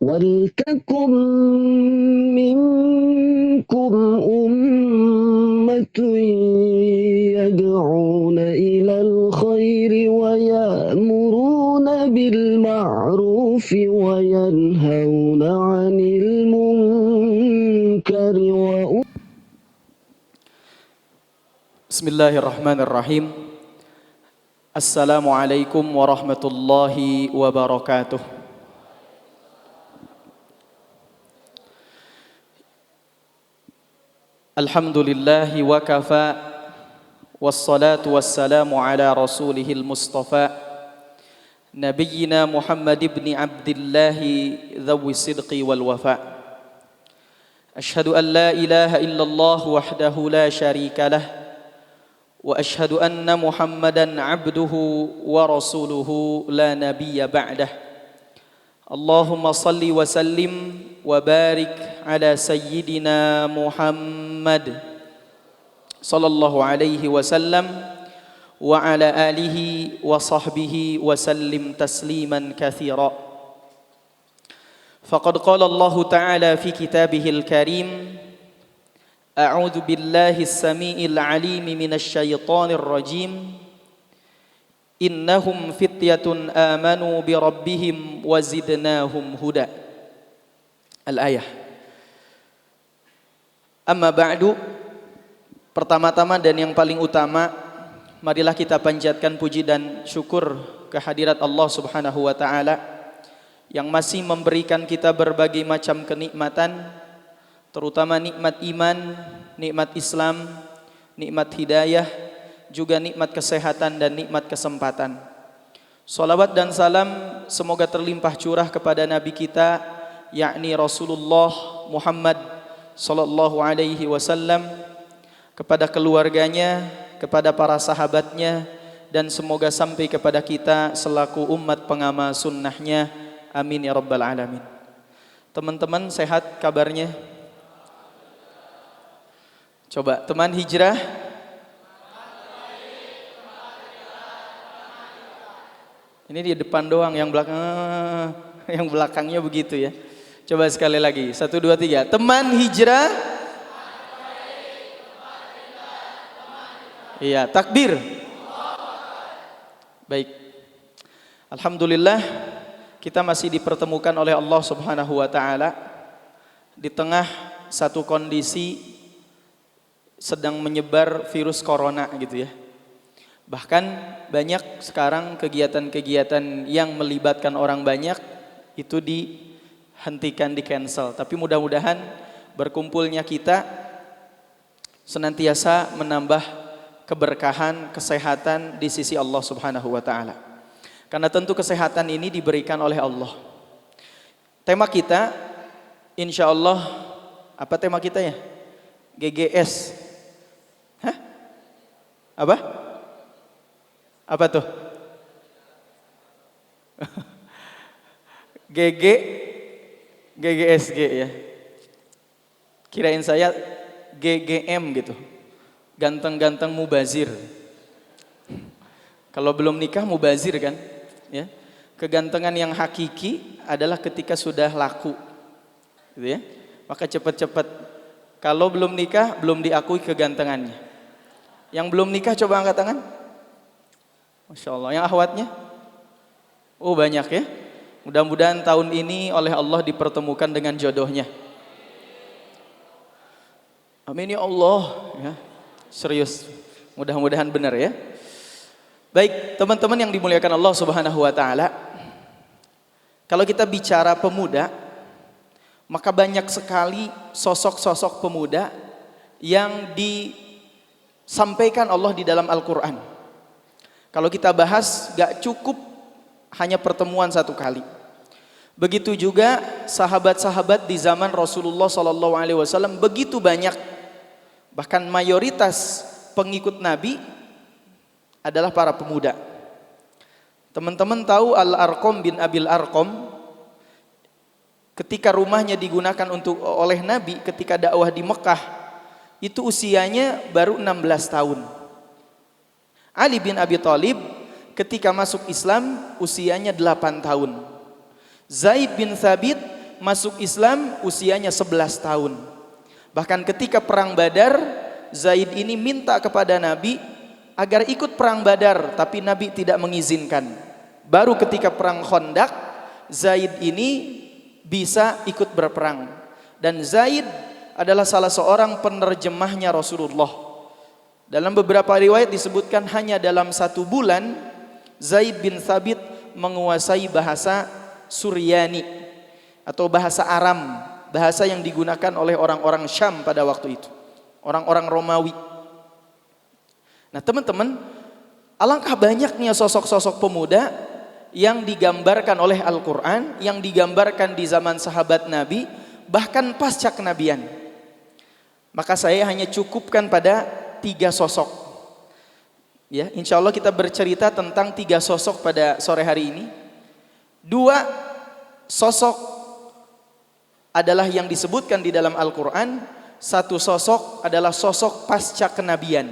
وَلْتَكُن مِّنكُمْ أُمَّةٌ يَدْعُونَ إِلَى الْخَيْرِ وَيَأْمُرُونَ بِالْمَعْرُوفِ وَيَنْهَوْنَ عَنِ الْمُنكَرِ Bismillahirrahmanirrahim. Assalamualaikum warahmatullahi wabarakatuh. Alhamdulillahi wa kafa, wassalatu wassalamu ala rasulihil mustafa, nabiyyina Muhammad ibn Abdillahi dhawi sidqi wal wafa. Ashhadu an la ilaha illallah wahdahu la sharika lah, wa ashhadu anna Muhammadan abduhu wa rasuluhu la nabiyya ba'dah. Allahumma salli wa sallim wa barik ala sayyidina Muhammad sallallahu alaihi wasallam wa ala alihi wa sahbihi wa sallim tasliman katsira. Faqad qala Allah ta'ala fi kitabihil karim: A'udzu billahi as-sami'il 'alim minasy syaithanir rajim. Innahum fityatun amanu bi rabbihim wa zidnahum huda. Al-ayah. Amma ba'du. Pertama-tama dan yang paling utama, marilah kita panjatkan puji dan syukur kehadirat Allah Subhanahu wa taala yang masih memberikan kita berbagai macam kenikmatan, terutama nikmat iman, nikmat Islam, nikmat hidayah, juga nikmat kesehatan dan nikmat kesempatan. Salawat dan salam semoga terlimpah curah kepada Nabi kita, yakni Rasulullah Muhammad sallallahu alaihi wasallam, kepada keluarganya, kepada para sahabatnya, dan semoga sampai kepada kita selaku umat pengamal sunnahnya. Amin ya rabbal alamin. Teman-teman sehat kabarnya? Coba teman hijrah. Ini di depan doang, yang belakang, yang belakangnya begitu ya. Coba sekali lagi, 1, 2, 3. Teman hijrah. Iya, takbir. Baik. Alhamdulillah kita masih dipertemukan oleh Allah Subhanahu wa taala di tengah satu kondisi sedang menyebar virus corona gitu ya. Bahkan banyak sekarang kegiatan-kegiatan yang melibatkan orang banyak itu dihentikan, di cancel. Tapi mudah-mudahan berkumpulnya kita senantiasa menambah keberkahan, kesehatan di sisi Allah Subhanahu wa taala. Karena tentu kesehatan ini diberikan oleh Allah. Tema kita insya Allah, apa tema kita ya? GGS. Hah? Apa? Apa tuh? GGSG ya. Kirain saya GGM gitu. Ganteng-ganteng mubazir. Kalau belum nikah mubazir kan? Ya. Kegantengan yang hakiki adalah ketika sudah laku. Gitu ya. Maka cepat-cepat. Kalau belum nikah belum diakui kegantengannya. Yang belum nikah coba angkat tangan. Masya Allah, yang akhwatnya? Oh banyak ya. Mudah-mudahan tahun ini oleh Allah dipertemukan dengan jodohnya. Amin ya Allah ya. Serius, mudah-mudahan benar ya. Baik teman-teman yang dimuliakan Allah Subhanahu wa taala, kalau kita bicara pemuda, maka banyak sekali sosok-sosok pemuda yang disampaikan Allah di dalam Al-Quran. Kalau kita bahas gak cukup hanya pertemuan satu kali. Begitu juga sahabat-sahabat di zaman Rasulullah SAW begitu banyak. Bahkan mayoritas pengikut Nabi adalah para pemuda. Teman-teman tahu Al-Arqam bin Abil Arqam, ketika rumahnya digunakan oleh Nabi ketika dakwah di Mekah, itu usianya baru 16 tahun. Ali bin Abi Thalib ketika masuk Islam usianya 8 tahun. Zaid bin Thabit masuk Islam usianya 11 tahun. Bahkan ketika perang Badar, Zaid ini minta kepada Nabi agar ikut perang Badar, tapi Nabi tidak mengizinkan. Baru ketika perang Khandaq, Zaid ini bisa ikut berperang. Dan Zaid adalah salah seorang penerjemahnya Rasulullah. Dalam beberapa riwayat disebutkan hanya dalam 1 bulan Zaid bin Thabit menguasai bahasa Suryani atau bahasa Aram, bahasa yang digunakan oleh orang-orang Syam pada waktu itu, orang-orang Romawi. Nah teman-teman, alangkah banyaknya sosok-sosok pemuda yang digambarkan oleh Al-Quran, yang digambarkan di zaman sahabat Nabi, bahkan pasca kenabian. Maka saya hanya cukupkan pada 3 sosok. Ya, insya Allah kita bercerita tentang 3 sosok pada sore hari ini. 2 sosok adalah yang disebutkan di dalam Al-Quran. 1 sosok adalah sosok pasca kenabian.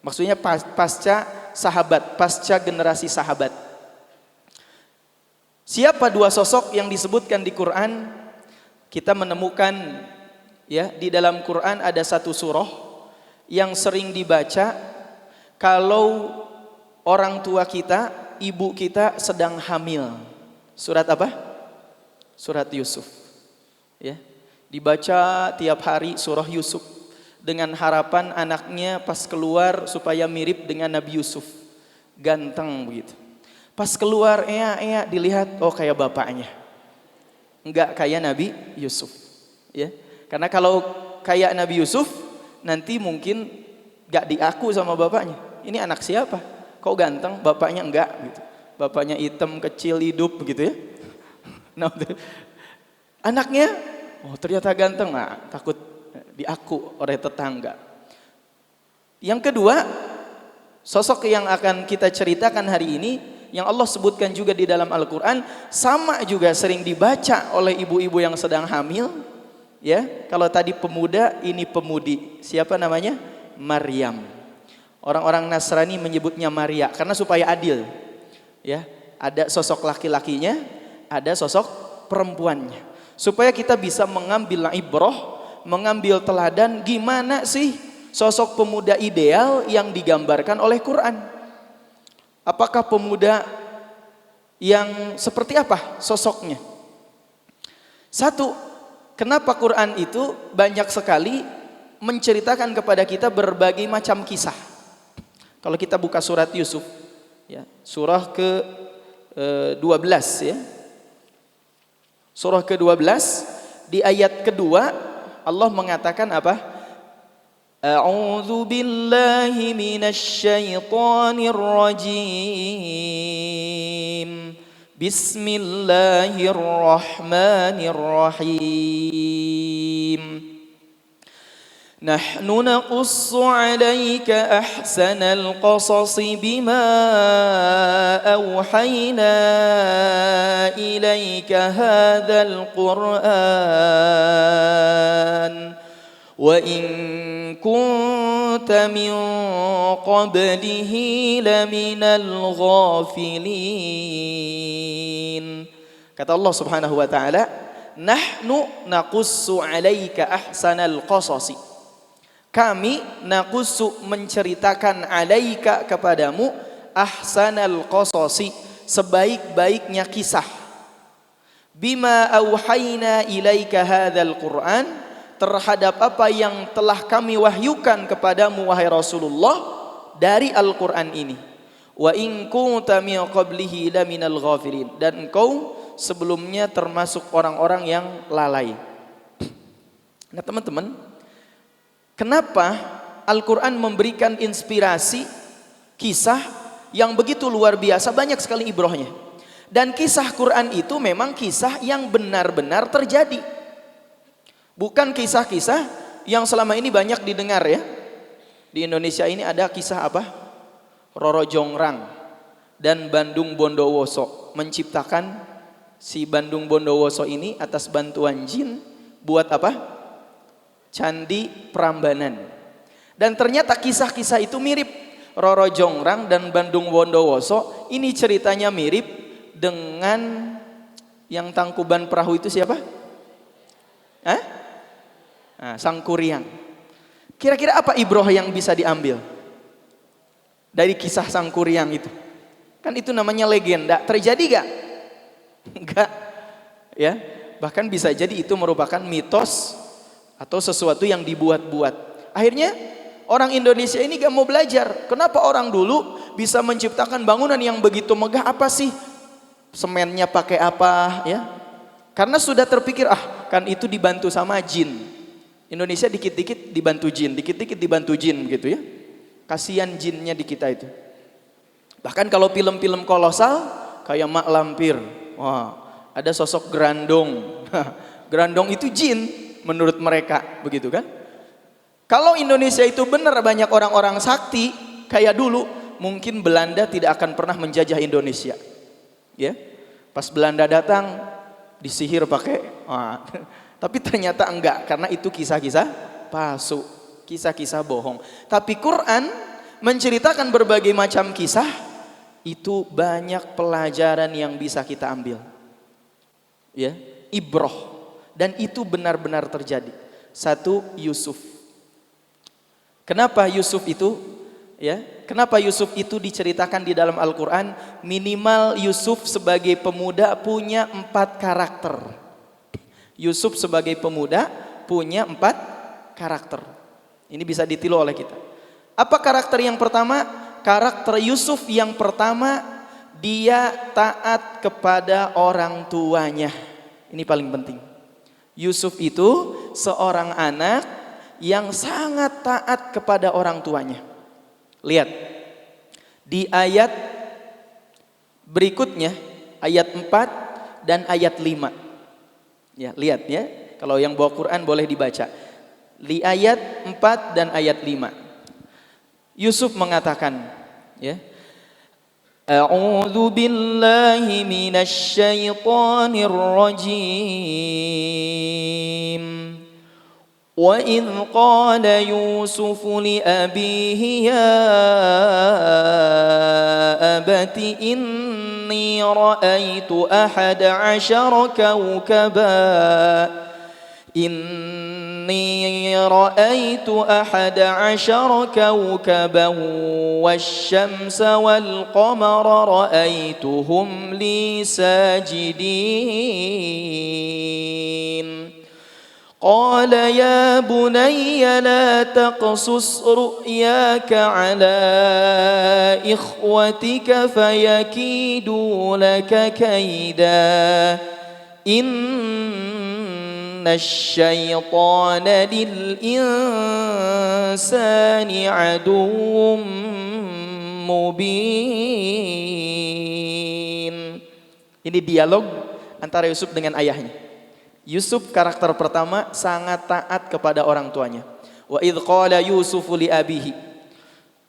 Maksudnya pasca sahabat, pasca generasi sahabat. Siapa 2 sosok yang disebutkan di Quran? Kita menemukan ya, di dalam Quran ada 1 surah yang sering dibaca kalau orang tua kita, ibu kita sedang hamil. Surat apa? Surat Yusuf. Ya, dibaca tiap hari surah Yusuf dengan harapan anaknya pas keluar supaya mirip dengan Nabi Yusuf, ganteng begitu. Pas keluar dilihat, oh kayak bapaknya, enggak kayak Nabi Yusuf. Ya, karena kalau kayak Nabi Yusuf nanti mungkin enggak diaku sama bapaknya. Ini anak siapa? Kok ganteng? Bapaknya enggak gitu. Bapaknya hitam, kecil, hidup begitu ya. Nah, anaknya, oh ternyata ganteng, nah, takut diaku oleh tetangga. Yang kedua, sosok yang akan kita ceritakan hari ini, yang Allah sebutkan juga di dalam Al-Quran, sama juga sering dibaca oleh ibu-ibu yang sedang hamil. Ya, kalau tadi pemuda, ini pemudi. Siapa namanya? Maryam. Orang-orang Nasrani menyebutnya Maria karena supaya adil. Ya, ada sosok laki-lakinya, ada sosok perempuannya. Supaya kita bisa mengambil ibrah, mengambil teladan gimana sih sosok pemuda ideal yang digambarkan oleh Quran. Apakah pemuda yang seperti apa sosoknya? 1, kenapa Quran itu banyak sekali menceritakan kepada kita berbagai macam kisah. Kalau kita buka surat Yusuf, ya, surah ke-12 ya. Surah ke-12 di ayat kedua Allah mengatakan apa? A'udzu billahi minasy syaithanir rajim. Bismillahirrahmanirrahim. Nahnu naqussu 'alaika ahsanal qasasi bima awhayna ilaika hadzal Qur'an wa in kunta min qablihi laminal ghafilin. Kata Allah Subhanahu wa taala, nahnu naqussu 'alaika ahsanal qasasi. Kami naqussu menceritakan 'alaika kepadamu ahsanal qasasi, sebaik-baiknya kisah. Bima auhayna ilaika hadzal Qur'an, terhadap apa yang telah kami wahyukan kepadamu wahai Rasulullah dari Al-Qur'an ini. Wa in kunta min qablihi laminal ghafilin, dan engkau sebelumnya termasuk orang-orang yang lalai. Nah teman-teman, kenapa Al-Quran memberikan inspirasi kisah yang begitu luar biasa, banyak sekali ibrahnya. Dan kisah Quran itu memang kisah yang benar-benar terjadi. Bukan kisah-kisah yang selama ini banyak didengar ya. Di Indonesia ini ada kisah apa? Roro Jongrang dan Bandung Bondowoso menciptakan si Bandung Bondowoso ini atas bantuan jin buat apa? Candi Prambanan. Dan ternyata kisah-kisah itu mirip. Roro Jongrang dan Bandung Bondowoso ini ceritanya mirip dengan Yang tangkuban perahu itu siapa? Hah? Nah, Sang Kuryang. Kira-kira apa ibroh yang bisa diambil dari kisah Sang Kuryang itu? Kan itu namanya legenda. Terjadi gak? Enggak. Ya, bahkan bisa jadi itu merupakan mitos atau sesuatu yang dibuat-buat. Akhirnya orang Indonesia ini gak mau belajar. Kenapa orang dulu bisa menciptakan bangunan yang begitu megah? Apa sih? Semennya pakai apa? Ya, karena sudah terpikir, kan itu dibantu sama jin. Indonesia dikit-dikit dibantu jin, dikit-dikit dibantu jin begitu ya. Kasihan jinnya di kita itu. Bahkan kalau film-film kolosal kayak Mak Lampir, wah, ada sosok Grandong. Grandong itu jin menurut mereka, begitu kan? Kalau Indonesia itu benar banyak orang-orang sakti kayak dulu, mungkin Belanda tidak akan pernah menjajah Indonesia. Ya. Pas Belanda datang disihir pakai, tapi ternyata enggak, karena itu kisah-kisah palsu, kisah-kisah bohong. Tapi Quran menceritakan berbagai macam kisah, itu banyak pelajaran yang bisa kita ambil. Ya, ibroh, dan itu benar-benar terjadi. Satu, Yusuf. Kenapa Yusuf itu? Ya, kenapa Yusuf itu diceritakan di dalam Al-Quran? Minimal Yusuf sebagai pemuda punya 4 karakter. Yusuf sebagai pemuda punya 4 karakter. Ini bisa ditiru oleh kita. Apa karakter yang pertama? Karakter Yusuf yang pertama, dia taat kepada orang tuanya. Ini paling penting. Yusuf itu seorang anak yang sangat taat kepada orang tuanya. Lihat di ayat berikutnya, ayat 4 dan ayat 5. Ya, lihat ya. Kalau yang bawa Quran boleh dibaca. Di ayat 4 dan ayat 5. Yusuf mengatakan, ya. A'udzu billahi minasy syaithanir rajim. Wa idz qala Yusuf li abihi ya abati inni ra'aitu ahada 'ashara kawkaba inni ra'aitu ahada 'ashara kawkaban wasyamsa wal qamara ra'aituhum li sajidin. Qala ya bunayya la taqsus ru'yaka ala ikhwatika fayakidu laka kaida inna syaitana lil insani aduwwum mubin. Ini dialog antara Yusuf dengan ayahnya. Yusuf karakter pertama sangat taat kepada orang tuanya. Wa idz qala Yusufu li abihi.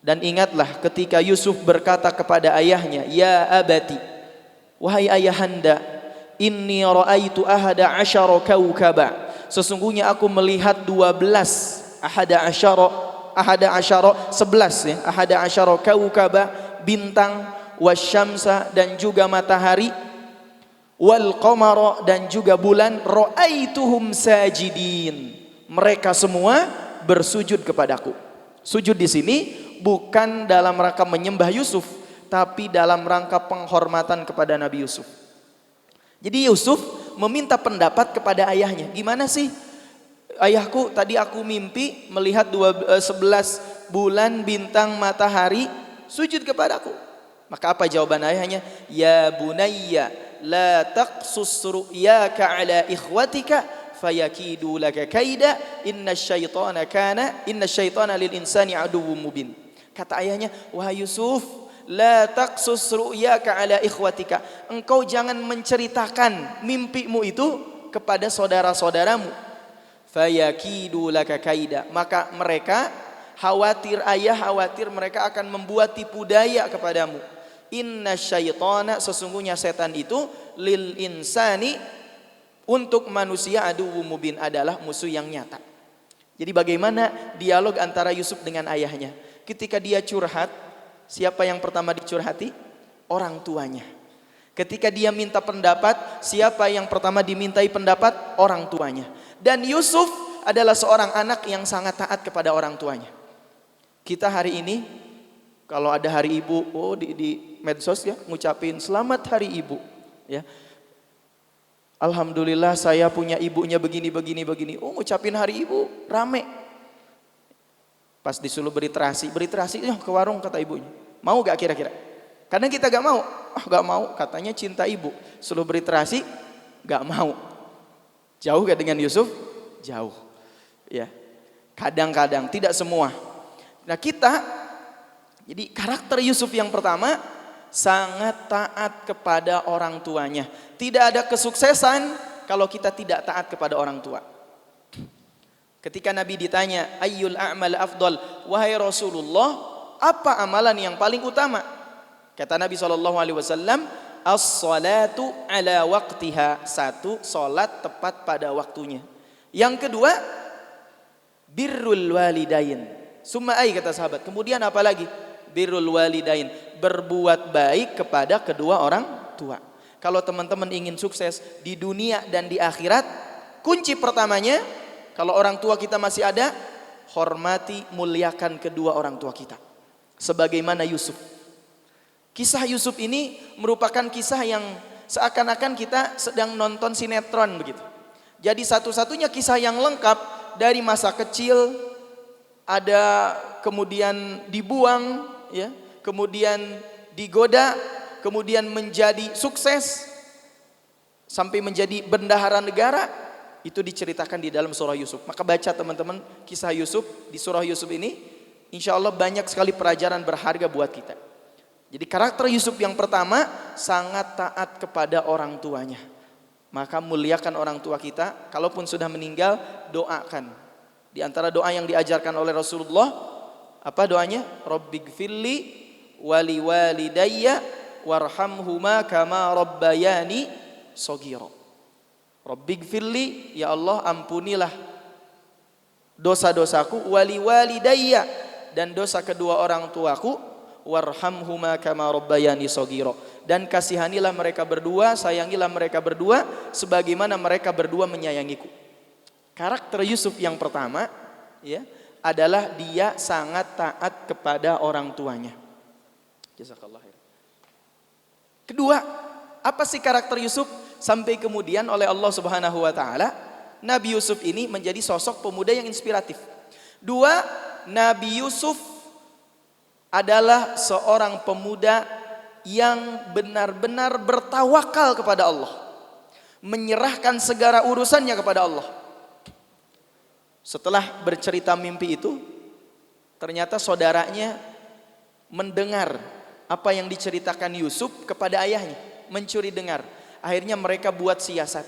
Dan ingatlah ketika Yusuf berkata kepada ayahnya, ya abati, wahai ayahanda, inni ra'aitu ahada 'asyara kawkaba. Sesungguhnya aku melihat 12, ahada 'asyara 11 ya, ahada 'asyara kawkaba, bintang, wasyamsa dan juga matahari, wal qamara dan juga bulan, ra'aituhum sajidin. Mereka semua bersujud kepadaku. Sujud di sini bukan dalam rangka menyembah Yusuf, tapi dalam rangka penghormatan kepada Nabi Yusuf. Jadi Yusuf meminta pendapat kepada ayahnya. Gimana sih ayahku, tadi aku mimpi melihat 11 bulan, bintang, matahari sujud kepadaku. Maka apa jawaban ayahnya? Ya bunayya la taqsus ru'yaka ala ikhwatika fayakidu laka kaida inna syaitana lil insani aduwwum mubin. Kata ayahnya, wahai Yusuf, la taqsus ru'yaka ala ikhwatika. Engkau jangan menceritakan mimpimu itu kepada saudara-saudaramu. Fayakidu laka kaida. Maka mereka khawatir, ayah khawatir mereka akan membuat tipu daya kepadamu. Inna syaitana, sesungguhnya setan itu, lil insani, untuk manusia, aduwwum mubin, adalah musuh yang nyata. Jadi bagaimana dialog antara Yusuf dengan ayahnya? Ketika dia curhat, siapa yang pertama dicurhati? Orang tuanya. Ketika dia minta pendapat, siapa yang pertama dimintai pendapat? Orang tuanya. Dan Yusuf adalah seorang anak yang sangat taat kepada orang tuanya. Kita hari ini kalau ada hari ibu, di medsos ya ngucapin selamat hari ibu, ya. Alhamdulillah saya punya ibunya begini. Ngucapin hari ibu rame. Pas disuruh beri terasi ke warung kata ibunya. Mau gak kira-kira? Kadang kita gak mau. Gak mau, katanya cinta ibu. Suruh beri terasi, gak mau. Jauh gak dengan Yusuf? Jauh. Ya. Kadang-kadang, tidak semua. Nah kita, jadi karakter Yusuf yang pertama, sangat taat kepada orang tuanya. Tidak ada kesuksesan kalau kita tidak taat kepada orang tua. Ketika Nabi ditanya, ayyul a'mal afdal, wahai Rasulullah, apa amalan yang paling utama? Kata Nabi SAW, as-salatu ala waqtiha. Satu, salat tepat pada waktunya. Yang kedua, birrul walidain. Summa ai, kata sahabat. Kemudian apa lagi? Birrul walidain. Berbuat baik kepada kedua orang tua. Kalau teman-teman ingin sukses di dunia dan di akhirat, kunci pertamanya, kalau orang tua kita masih ada, hormati, muliakan kedua orang tua kita. Sebagaimana Yusuf. Kisah Yusuf ini merupakan kisah yang seakan-akan kita sedang nonton sinetron begitu. Jadi satu-satunya kisah yang lengkap dari masa kecil, ada kemudian dibuang, ya, kemudian digoda, kemudian menjadi sukses, sampai menjadi bendahara negara, itu diceritakan di dalam surah Yusuf. Maka baca teman-teman kisah Yusuf di surah Yusuf ini, insya Allah banyak sekali pelajaran berharga buat kita. Jadi karakter Yusuf yang pertama, sangat taat kepada orang tuanya. Maka muliakan orang tua kita, kalaupun sudah meninggal, doakan. Di antara doa yang diajarkan oleh Rasulullah, apa doanya? Rabbighfirli wali walidayya warhamhuma kama rabbayani shaghira. Rabbighfirli, ya Allah ampunilah dosa-dosaku, wali walidayya, dan dosa kedua orang tuaku, warhamhuma kama rabbayani shaghira, dan kasihanilah mereka berdua, sayangilah mereka berdua sebagaimana mereka berdua menyayangiku. Karakter Yusuf yang pertama, ya, adalah dia sangat taat kepada orang tuanya. Jazakallah khair. Kedua, apa sih karakter Yusuf sampai kemudian oleh Allah Subhanahu wa taala Nabi Yusuf ini menjadi sosok pemuda yang inspiratif. Dua, Nabi Yusuf adalah seorang pemuda yang benar-benar bertawakal kepada Allah, menyerahkan segala urusannya kepada Allah. Setelah bercerita mimpi itu, ternyata saudaranya mendengar apa yang diceritakan Yusuf kepada ayahnya, mencuri dengar. Akhirnya mereka buat siasat.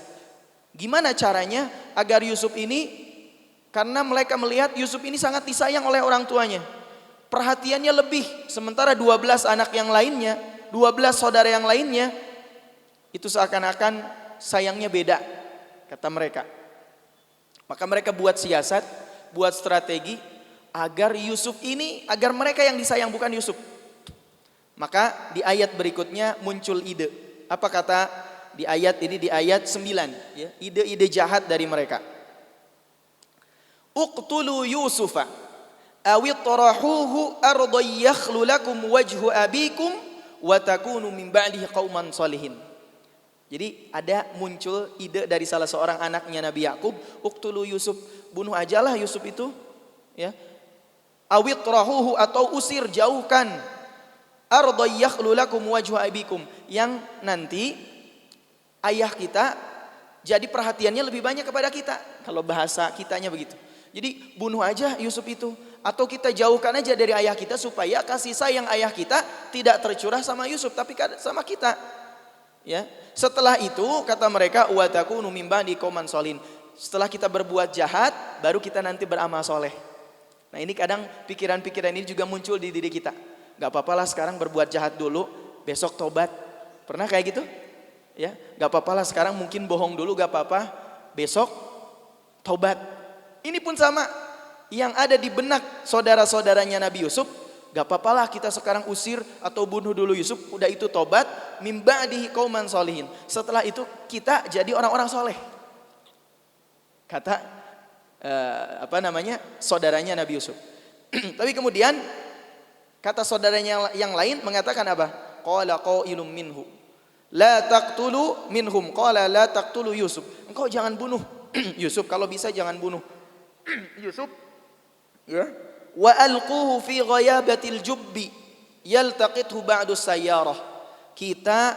Gimana caranya agar Yusuf ini, karena mereka melihat Yusuf ini sangat disayang oleh orang tuanya, perhatiannya lebih, sementara 12 anak yang lainnya, 12 saudara yang lainnya, itu seakan-akan sayangnya beda, kata mereka. Maka mereka buat siasat, buat strategi agar Yusuf ini, agar mereka yang disayang bukan Yusuf. Maka di ayat berikutnya muncul ide. Apa kata di ayat ini, di ayat 9, ya, ide-ide jahat dari mereka. Uqtulu Yusufa awitrahuhu ardan yakhlu lakum wajhu abikum wa takunu min ba'dihi qauman salihin. Jadi ada muncul ide dari salah seorang anaknya Nabi Yakub, uqtulu Yusuf, bunuh ajalah Yusuf itu, ya. Awitrahuhu, atau usir, jauhkan, ardan yakhlu lakum wajhu abikum, yang nanti ayah kita jadi perhatiannya lebih banyak kepada kita. Kalau bahasa kitanya begitu. Jadi bunuh aja Yusuf itu, atau kita jauhkan aja dari ayah kita supaya kasih sayang ayah kita tidak tercurah sama Yusuf tapi sama kita. Ya. Setelah itu kata mereka, wa takunu min ba'di qauman shalin. Setelah kita berbuat jahat, baru kita nanti beramal soleh. Nah ini kadang pikiran-pikiran ini juga muncul di diri kita. Gak apa-apa lah sekarang berbuat jahat dulu, besok tobat. Pernah kayak gitu? Ya, gak apa-apa lah sekarang mungkin bohong dulu, gak apa-apa, besok tobat. Ini pun sama, yang ada di benak saudara-saudaranya Nabi Yusuf, Gak apa-apalah kita sekarang usir atau bunuh dulu Yusuf. Udah itu tobat, mim ba'dihi qauman sholihin. Setelah itu kita jadi orang-orang soleh. Kata saudaranya Nabi Yusuf. Tapi kemudian kata saudaranya yang lain mengatakan apa? Qala qailum minhu la taqtulu minhum qala la taqtulu Yusuf. Engkau jangan bunuh Yusuf, kalau bisa jangan bunuh Yusuf. Ya. Wa alquhu fi ghayabatil jubbi yaltaqithu ba'du sayyarah. Kita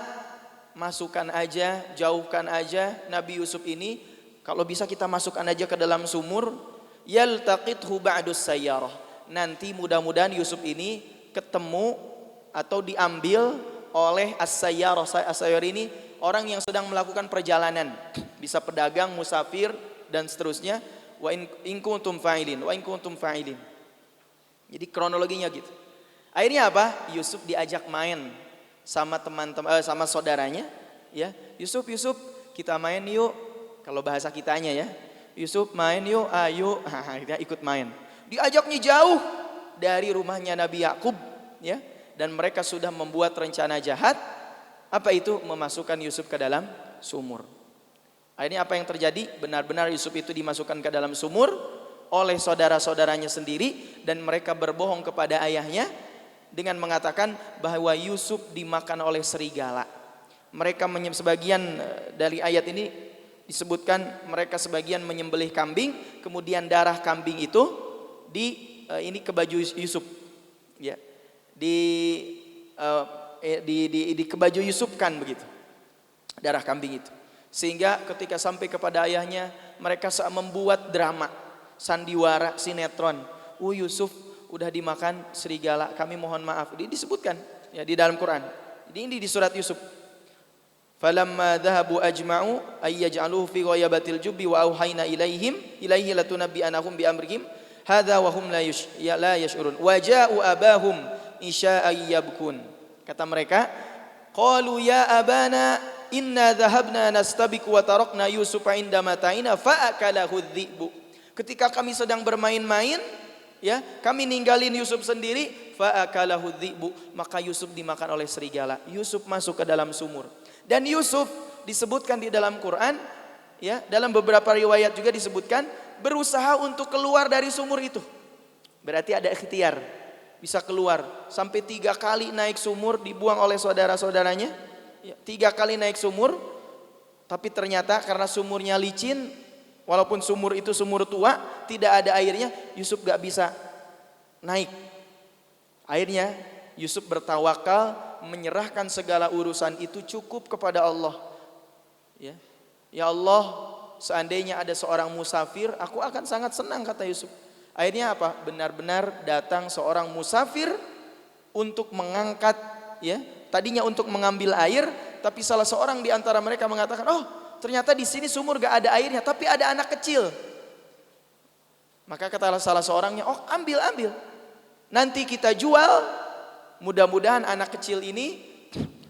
masukkan aja, jauhkan aja Nabi Yusuf ini, kalau bisa kita masukkan aja ke dalam sumur, yaltaqithu ba'du sayyarah. Nanti mudah-mudahan Yusuf ini ketemu atau diambil oleh as-sayyarah. As-sayyarah ini orang yang sedang melakukan perjalanan, bisa pedagang, musafir dan seterusnya. Wa in kuntum fa'ilin, wa in kuntum fa'ilin. Jadi kronologinya gitu. Akhirnya apa? Yusuf diajak main sama teman-teman, sama saudaranya. Ya, Yusuf, kita main yuk. Kalau bahasa kitanya ya, Yusuf main yuk, ayo. Kita ikut main. Diajaknya jauh dari rumahnya Nabi Yakub. Ya, dan mereka sudah membuat rencana jahat. Apa itu? Memasukkan Yusuf ke dalam sumur. Akhirnya apa yang terjadi? Benar-benar Yusuf itu dimasukkan ke dalam sumur oleh saudara-saudaranya sendiri, dan mereka berbohong kepada ayahnya dengan mengatakan bahwa Yusuf dimakan oleh serigala. Mereka sebagian dari ayat ini disebutkan mereka sebagian menyembelih kambing, kemudian darah kambing itu ini ke baju Yusuf, ya, di ke baju Yusuf kan begitu, darah kambing itu, sehingga ketika sampai kepada ayahnya mereka membuat drama, sandiwara, sinetron. Yusuf udah dimakan serigala, kami mohon maaf. Disebutkan ya di dalam Quran. Ini di surat Yusuf. Falamma dhahabu ajma'u ay yaj'aluhu fi ghayabatil jubbi wa auhayna ilaihi latunabbi'anahum bi amrihim hadza wa hum la yash'urun. Wa ja'u abahum isya'a yabkun. Kata mereka, qalu ya abana inna dhahabna nastabiqu wa tarakna Yusufa inda mata'ina fa akalahu dhi'bu. Ketika kami sedang bermain-main, ya, kami ninggalin Yusuf sendiri, fa'akalahu dhi'bu, maka Yusuf dimakan oleh serigala. Yusuf masuk ke dalam sumur. Dan Yusuf disebutkan di dalam Quran, ya, dalam beberapa riwayat juga disebutkan berusaha untuk keluar dari sumur itu. Berarti ada ikhtiar, bisa keluar. Sampai 3 kali naik sumur dibuang oleh saudara-saudaranya. Ya, 3 kali naik sumur, tapi ternyata karena sumurnya licin, walaupun sumur itu sumur tua, tidak ada airnya, Yusuf gak bisa naik. Akhirnya Yusuf bertawakal, menyerahkan segala urusan itu cukup kepada Allah. Ya, ya Allah, seandainya ada seorang musafir, aku akan sangat senang, kata Yusuf. Akhirnya apa? Benar-benar datang seorang musafir untuk mengangkat, ya, tadinya untuk mengambil air, tapi salah seorang di antara mereka mengatakan, ternyata di sini sumur gak ada airnya, tapi ada anak kecil. Maka kata salah seorangnya, ambil. Nanti kita jual, mudah-mudahan anak kecil ini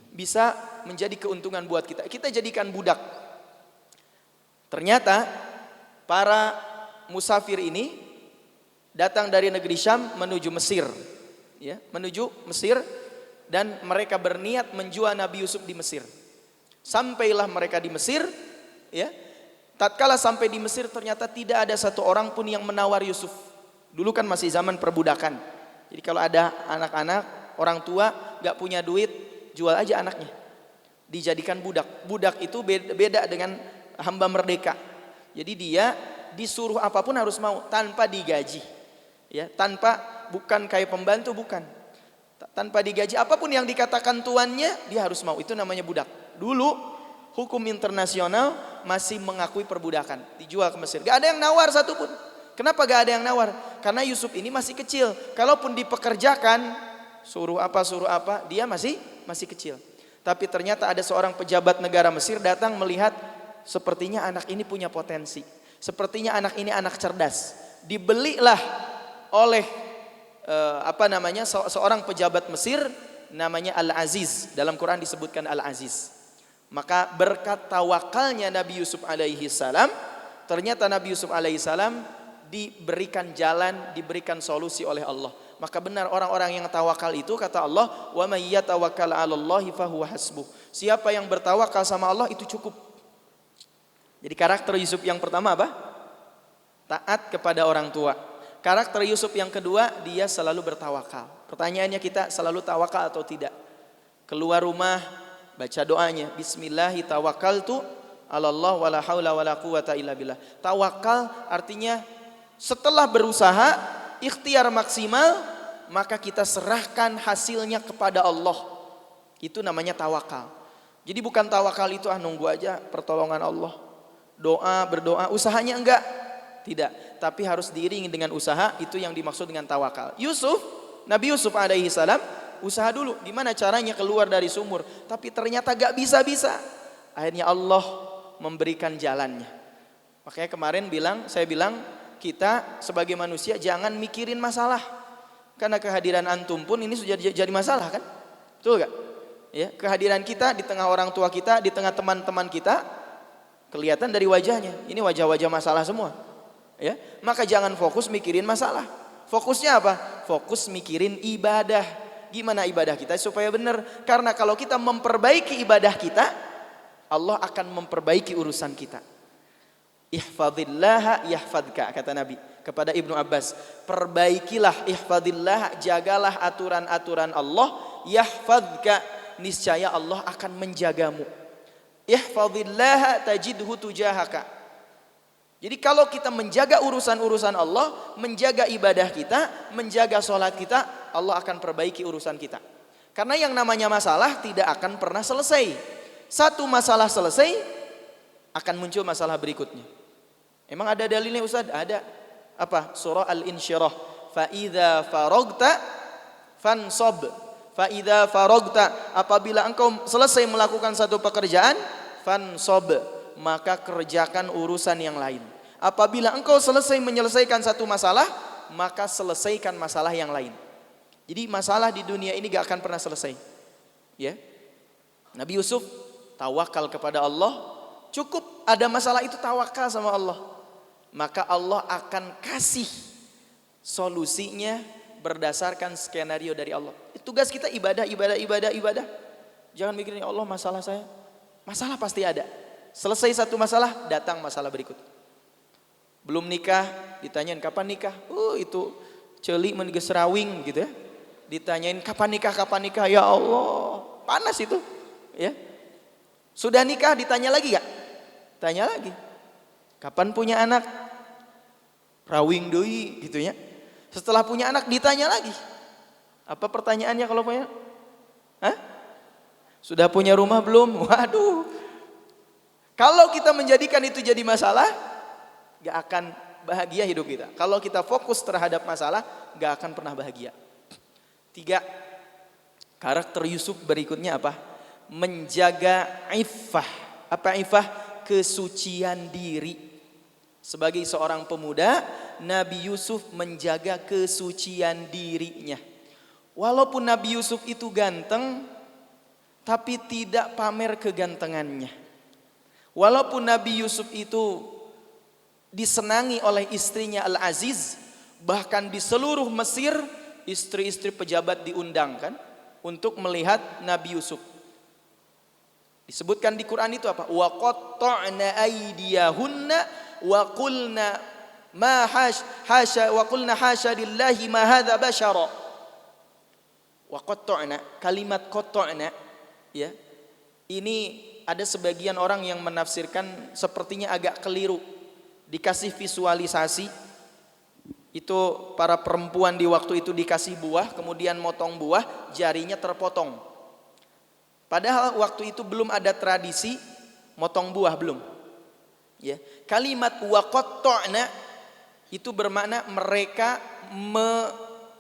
bisa menjadi keuntungan buat kita. Kita jadikan budak. Ternyata para musafir ini datang dari negeri Syam menuju Mesir. Ya, menuju Mesir, dan mereka berniat menjual Nabi Yusuf di Mesir. Sampailah mereka di Mesir, ya. Tatkala sampai di Mesir ternyata tidak ada satu orang pun yang menawar Yusuf. Dulu kan masih zaman perbudakan. Jadi kalau ada anak-anak, orang tua gak punya duit, jual aja anaknya. Dijadikan budak. Budak itu beda dengan hamba merdeka. Jadi dia disuruh apapun harus mau tanpa digaji. Ya, bukan kayak pembantu, bukan. Tanpa digaji, apapun yang dikatakan tuannya dia harus mau. Itu namanya budak. Dulu hukum internasional masih mengakui perbudakan, dijual ke Mesir. Gak ada yang nawar satupun. Kenapa gak ada yang nawar? Karena Yusuf ini masih kecil. Kalaupun dipekerjakan, suruh apa, dia masih kecil. Tapi ternyata ada seorang pejabat negara Mesir datang melihat, sepertinya anak ini punya potensi. Sepertinya anak ini anak cerdas. Dibelilah oleh seorang pejabat Mesir namanya Al-Aziz. Dalam Quran disebutkan Al-Aziz. Maka berkat tawakalnya Nabi Yusuf alaihi salam, ternyata Nabi Yusuf alaihi salam diberikan jalan, diberikan solusi oleh Allah. Maka benar orang-orang yang tawakal itu, kata Allah, wa may yatawakkal 'alallahi fahuwa hasbuh. Siapa yang bertawakal sama Allah itu cukup. Jadi karakter Yusuf yang pertama apa? Taat kepada orang tua. Karakter Yusuf yang kedua, dia selalu bertawakal. Pertanyaannya, kita selalu tawakal atau tidak? Keluar rumah, baca doanya, Bismillahi tawakkaltu 'alallah wala haula wala quwata illa billah. Tawakal artinya setelah berusaha, ikhtiar maksimal, maka kita serahkan hasilnya kepada Allah. Itu namanya tawakal. Jadi bukan tawakal itu nunggu aja pertolongan Allah. Doa, berdoa, usahanya enggak. Tidak, tapi harus diiringi dengan usaha. Itu yang dimaksud dengan tawakal. Nabi Yusuf alaihi salam usaha dulu. Gimana caranya keluar dari sumur? Tapi ternyata gak bisa-bisa. Akhirnya Allah memberikan jalannya. Makanya kemarin saya bilang kita sebagai manusia jangan mikirin masalah. Karena kehadiran antum pun ini sudah jadi masalah kan? Betul gak? Ya, kehadiran kita di tengah orang tua kita, di tengah teman-teman kita, kelihatan dari wajahnya. Ini wajah-wajah masalah semua. Ya, maka jangan fokus mikirin masalah. Fokusnya apa? Fokus mikirin ibadah. Gimana ibadah kita supaya benar? Karena kalau kita memperbaiki ibadah kita, Allah akan memperbaiki urusan kita. Ihfadillah yahfadka, kata Nabi kepada Ibnu Abbas. Perbaikilah, ihfadillah, jagalah aturan-aturan Allah, yahfadka, niscaya Allah akan menjagamu. Ihfadillah tajidhu tujahaka. Jadi kalau kita menjaga urusan-urusan Allah, menjaga ibadah kita, menjaga sholat kita, Allah akan perbaiki urusan kita. Karena yang namanya masalah tidak akan pernah selesai. Satu masalah selesai, akan muncul masalah berikutnya. Emang ada dalilnya Ustaz? Ada. Apa? Surah Al-Insyirah. Fa'idha farogta fansob. Fa'idha farogta. Apabila engkau selesai melakukan satu pekerjaan, fansob, maka kerjakan urusan yang lain. Apabila engkau selesai menyelesaikan satu masalah, maka selesaikan masalah yang lain. Jadi masalah di dunia ini gak akan pernah selesai. Ya, Nabi Yusuf tawakal kepada Allah, cukup ada masalah itu tawakal sama Allah, maka Allah akan kasih solusinya berdasarkan skenario dari Allah. Tugas kita ibadah. Jangan mikirin, ya Allah masalah saya. Masalah pasti ada. Selesai satu masalah, datang masalah berikut. Belum nikah, ditanyain kapan nikah? Itu celi menggeserawing gitu ya. Ditanyain kapan nikah? Ya Allah, panas itu. Ya. Sudah nikah, ditanya lagi gak? Tanya lagi. Kapan punya anak? Rawing doi gitu ya. Setelah punya anak ditanya lagi. Apa pertanyaannya kalau punya? Sudah punya rumah belum? Waduh. Kalau kita menjadikan itu jadi masalah, gak akan bahagia hidup kita. Kalau kita fokus terhadap masalah, gak akan pernah bahagia. 3. Karakter Yusuf berikutnya apa? Menjaga iffah. Apa iffah? Kesucian diri. Sebagai seorang pemuda, Nabi Yusuf menjaga kesucian dirinya. Walaupun Nabi Yusuf itu ganteng, tapi tidak pamer kegantengannya. Walaupun Nabi Yusuf itu disenangi oleh istrinya Al-Aziz, bahkan di seluruh Mesir istri-istri pejabat diundangkan untuk melihat Nabi Yusuf. Disebutkan di Quran itu apa? Wa qatta'na aydiyahunna wa qulna ma hasya wa qulna hasya lillahi ma hadza basyara. Wa qatta'na, kalimat qatta'na ya. Ini ada sebagian orang yang menafsirkan sepertinya agak keliru. Dikasih visualisasi, itu para perempuan di waktu itu dikasih buah, kemudian motong buah, jarinya terpotong. Padahal waktu itu belum ada tradisi motong buah, belum. Ya. Kalimat waqatta'na itu bermakna mereka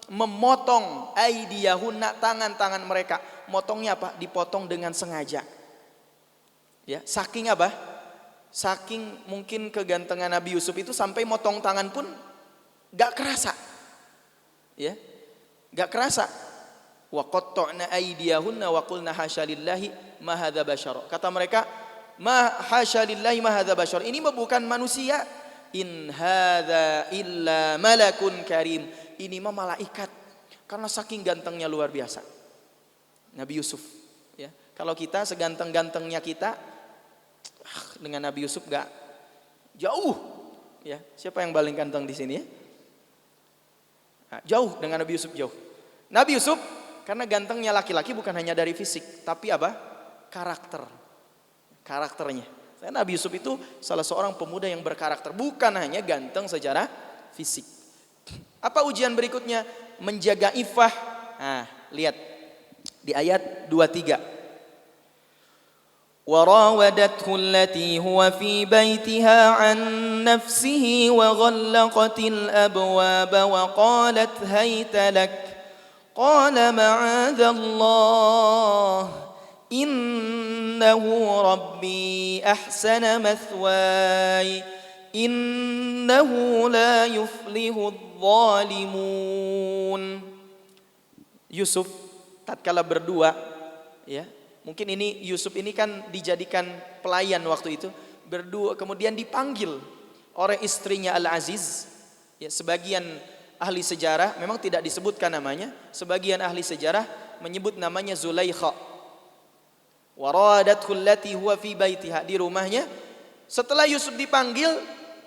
memotong aydiyahunna, tangan-tangan mereka. Motongnya apa? Dipotong dengan sengaja. Ya, saking apa? Saking mungkin kegantengan Nabi Yusuf itu sampai motong tangan pun gak kerasa. Ya, gak kerasa. Wa qatta'na aydiyahunna wa qulna hasya lillahi ma hadza basyara. Kata mereka, ma hasya lillahi ma hadza basyara. Ini bukan manusia. in hadza illa malakun karim. Ini mah malaikat. Karena saking gantengnya luar biasa. Nabi Yusuf. Ya, kalau kita seganteng-gantengnya kita, dengan Nabi Yusuf gak jauh. Ya, siapa yang paling ganteng di sini ya? Nah, jauh dengan Nabi Yusuf jauh. Nabi Yusuf karena gantengnya laki-laki bukan hanya dari fisik, tapi apa? Karakternya. Nabi Yusuf itu salah seorang pemuda yang berkarakter, bukan hanya ganteng secara fisik. Apa ujian berikutnya? Menjaga iffah. Nah, lihat di ayat 23. وراودته التي هو في بيتها عن نفسه وغلقت الأبواب وقالت هيت لك قال معاذ الله إنه ربي أحسن مثواي إنه لا يفلح الظالمون. Yusuf tatkala berdua, ya, mungkin ini Yusuf ini kan dijadikan pelayan waktu itu, berdua kemudian dipanggil oleh istrinya Al-Aziz. Ya, sebagian ahli sejarah memang tidak disebutkan namanya, sebagian ahli sejarah menyebut namanya Zulaikha. Waradathu allati huwa fi baitiha, di rumahnya. Setelah Yusuf dipanggil,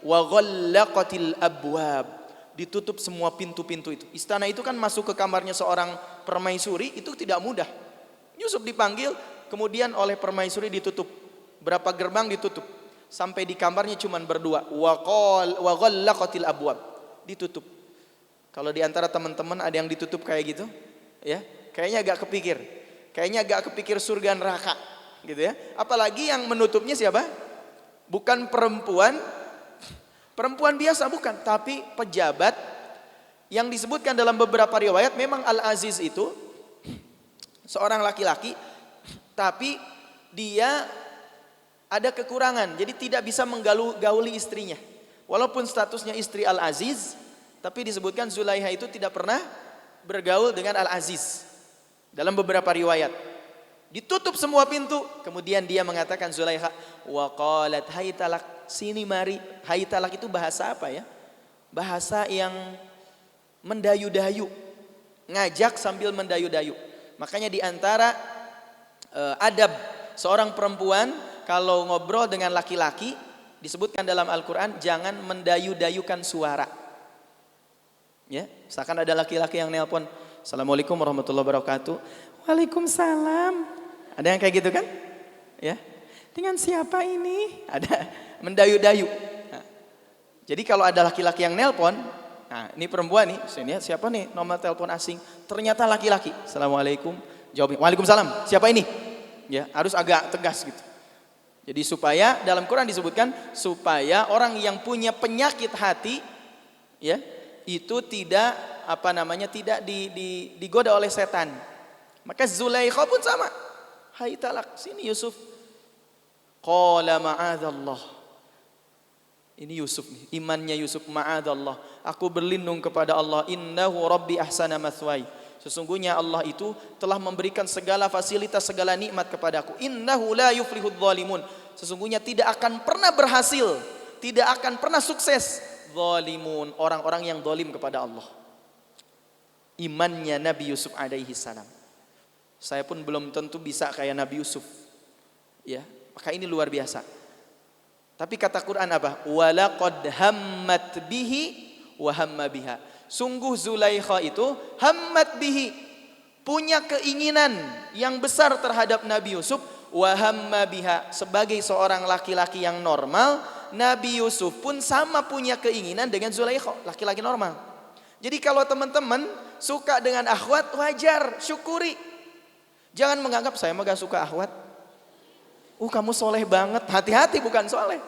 wa ghallaqatil abwab, ditutup semua pintu-pintu itu. Istana itu kan masuk ke kamarnya seorang permaisuri itu tidak mudah. Yusuf dipanggil, kemudian oleh permaisuri ditutup. Berapa gerbang ditutup. Sampai di kamarnya cuma berdua. Wa ghallaqatil abwab, ditutup. Kalau di antara teman-teman ada yang ditutup kayak gitu, ya, kayaknya agak kepikir. Kayaknya agak kepikir surga neraka, gitu ya. Apalagi yang menutupnya siapa? Bukan perempuan biasa bukan, tapi pejabat yang disebutkan dalam beberapa riwayat. Memang Al-Aziz itu seorang laki-laki, tapi dia ada kekurangan, jadi tidak bisa menggauli istrinya. Walaupun statusnya istri Al-Aziz, tapi disebutkan Zulaikha itu tidak pernah bergaul dengan Al-Aziz. Dalam beberapa riwayat ditutup semua pintu, kemudian dia mengatakan Zulaikha, wa qalat haytalak, sini mari. Haytalak itu bahasa apa ya? Bahasa yang mendayu-dayu, ngajak sambil mendayu-dayu. Makanya di antara adab seorang perempuan kalau ngobrol dengan laki-laki, disebutkan dalam Al-Quran, jangan mendayu-dayukan suara. Ya, misalkan ada laki-laki yang nelpon, Assalamualaikum warahmatullahi wabarakatuh. Waalaikumsalam. Ada yang kayak gitu kan? Ya. Dengan siapa ini? Ada mendayu-dayu. Nah, jadi kalau ada laki-laki yang nelpon, nah ini perempuan nih, sini siapa nih nomor telepon asing? Ternyata laki-laki. Assalamualaikum. Jawab, Waalaikumsalam. Siapa ini? Ya, harus agak tegas gitu. Jadi supaya dalam Quran disebutkan supaya orang yang punya penyakit hati, ya, itu tidak tidak digoda oleh setan. Maka Zulaikha pun sama. Hai talak, sini Yusuf. Qala ma'adzallah. Ini Yusuf nih, imannya Yusuf, ma'adzallah. Aku berlindung kepada Allah, innahu rabbi ahsana mathwai. Sesungguhnya Allah itu telah memberikan segala fasilitas, segala nikmat kepadaku. Innahu la yuflihudz zalimun. Sesungguhnya tidak akan pernah berhasil, tidak akan pernah sukses zalimun, orang-orang yang zalim kepada Allah. Imannya Nabi Yusuf alaihi salam. Saya pun belum tentu bisa kayak Nabi Yusuf. Ya, maka ini luar biasa. Tapi kata Quran apa? Walaqad hammat bihi wa hamma biha. Sungguh Zulaikha itu hammat bihi, punya keinginan yang besar terhadap Nabi Yusuf, wa hamma biha, sebagai seorang laki-laki yang normal, Nabi Yusuf pun sama punya keinginan dengan Zulaikha, laki-laki normal. Jadi kalau teman-teman suka dengan akhwat, wajar, syukuri. Jangan menganggap saya mah gak suka akhwat. Kamu soleh banget, hati-hati bukan soleh.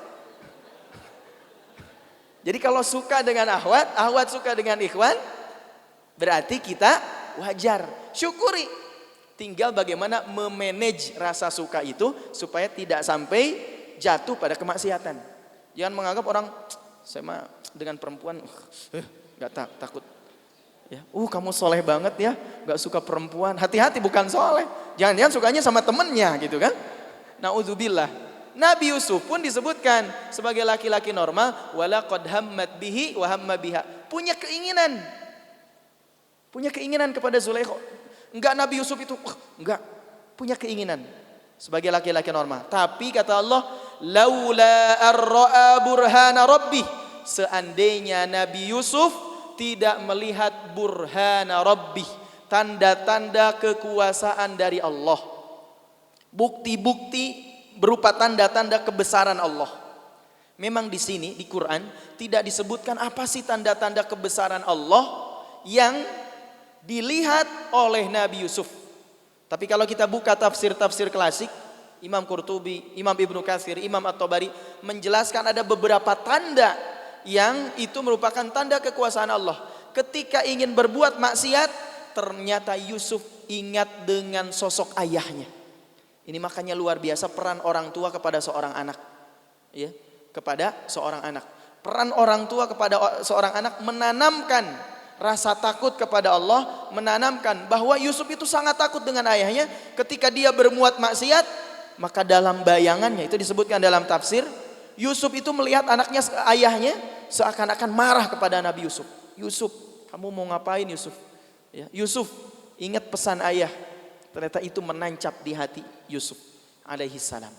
Jadi kalau suka dengan akhwat suka dengan ikhwan, berarti kita wajar, syukuri. Tinggal bagaimana memanage rasa suka itu supaya tidak sampai jatuh pada kemaksiatan. Jangan menganggap orang, saya mah dengan perempuan gak takut. Ya, kamu soleh banget ya, gak suka perempuan. Hati-hati bukan soleh. Jangan-jangan sukanya sama temennya gitu kan. Na'udzubillah. Nabi Yusuf pun disebutkan sebagai laki-laki normal, walaqad hammat bihi wa hamma biha. Punya keinginan kepada Zulaikha. Enggak Nabi Yusuf itu, enggak, punya keinginan sebagai laki-laki normal. Tapi kata Allah, laula ar-ra'a burhana rabbih, seandainya Nabi Yusuf tidak melihat burhana rabbih, tanda-tanda kekuasaan dari Allah, bukti-bukti berupa tanda-tanda kebesaran Allah. Memang di sini di Quran tidak disebutkan apa sih tanda-tanda kebesaran Allah yang dilihat oleh Nabi Yusuf. Tapi kalau kita buka tafsir-tafsir klasik, Imam Qurtubi, Imam Ibnu Katsir, Imam At-Tabari menjelaskan ada beberapa tanda yang itu merupakan tanda kekuasaan Allah. Ketika ingin berbuat maksiat, ternyata Yusuf ingat dengan sosok ayahnya. Ini makanya luar biasa peran orang tua kepada seorang anak. Ya, kepada seorang anak. Peran orang tua kepada seorang anak menanamkan rasa takut kepada Allah, menanamkan bahwa Yusuf itu sangat takut dengan ayahnya. Ketika dia berbuat maksiat, maka dalam bayangannya, itu disebutkan dalam tafsir, Yusuf itu melihat ayahnya seakan-akan marah kepada Nabi Yusuf. Yusuf, kamu mau ngapain Yusuf? Ya, Yusuf, ingat pesan ayah. Ternyata itu menancap di hati Yusuf alaihi salam.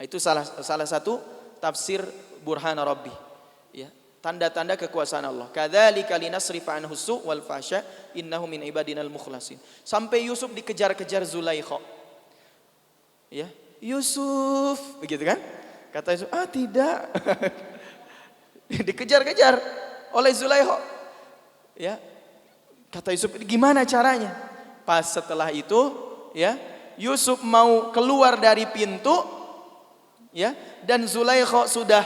Itu salah satu tafsir burhana rabbi. Ya, tanda-tanda kekuasaan Allah. Kadzalika linasrifa anhu su' wal fahsya innahu min ibadinal mukhlasin. Sampai Yusuf dikejar-kejar Zulaikha. Ya, Yusuf, begitu kan? Kata Yusuf, tidak. Dikejar-kejar oleh Zulaikha. Ya. Kata Yusuf, gimana caranya? Pas setelah itu, ya, Yusuf mau keluar dari pintu, ya, dan Zulaikha sudah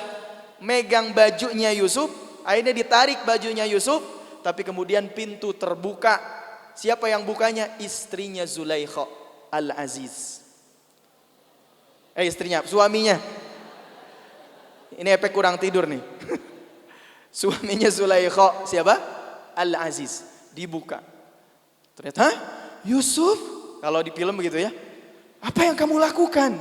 megang bajunya Yusuf. Akhirnya ditarik bajunya Yusuf, tapi kemudian pintu terbuka. Siapa yang bukanya? Istrinya Zulaikha, Al-Aziz. Istrinya, suaminya. Ini efek kurang tidur nih. Suaminya Zulaikha, siapa? Al-Aziz. Dibuka. Ternyata, Yusuf, kalau di film begitu ya, apa yang kamu lakukan?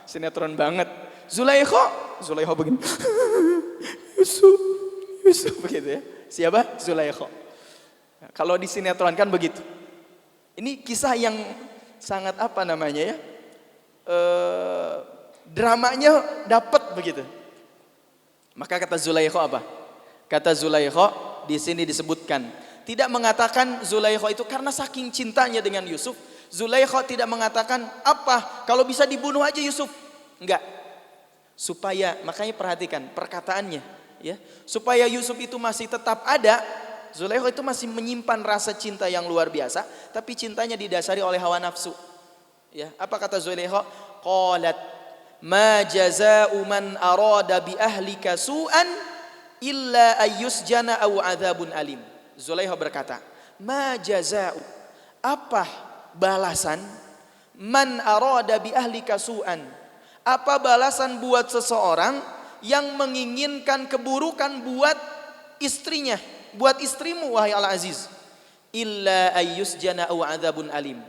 Sinetron banget. Zulaikha begini. Yusuf begitu ya. Siapa? Zulaikha. Kalau di sinetron kan begitu. Ini kisah yang sangat apa namanya ya? Dramanya dapat begitu. Maka kata Zulaikha apa? Kata Zulaikha di sini disebutkan, tidak mengatakan Zulaikha itu karena saking cintanya dengan Yusuf. Zulaikha tidak mengatakan apa, kalau bisa dibunuh aja Yusuf. Enggak. Supaya, makanya perhatikan perkataannya, ya. Supaya Yusuf itu masih tetap ada, Zulaikha itu masih menyimpan rasa cinta yang luar biasa, tapi cintanya didasari oleh hawa nafsu. Ya, apa kata Zulaikha? Qalat ma jazaa'u man arada bi ahlika su'an illa ayyusjana aw adzabun alim. Zulaikha berkata, ma jazaa'u, apa balasan man arada bi ahlika su'an, apa balasan buat seseorang yang menginginkan keburukan buat istrinya, buat istrimu wahai Al-Aziz, illa ayyusjana aw adzabun alim.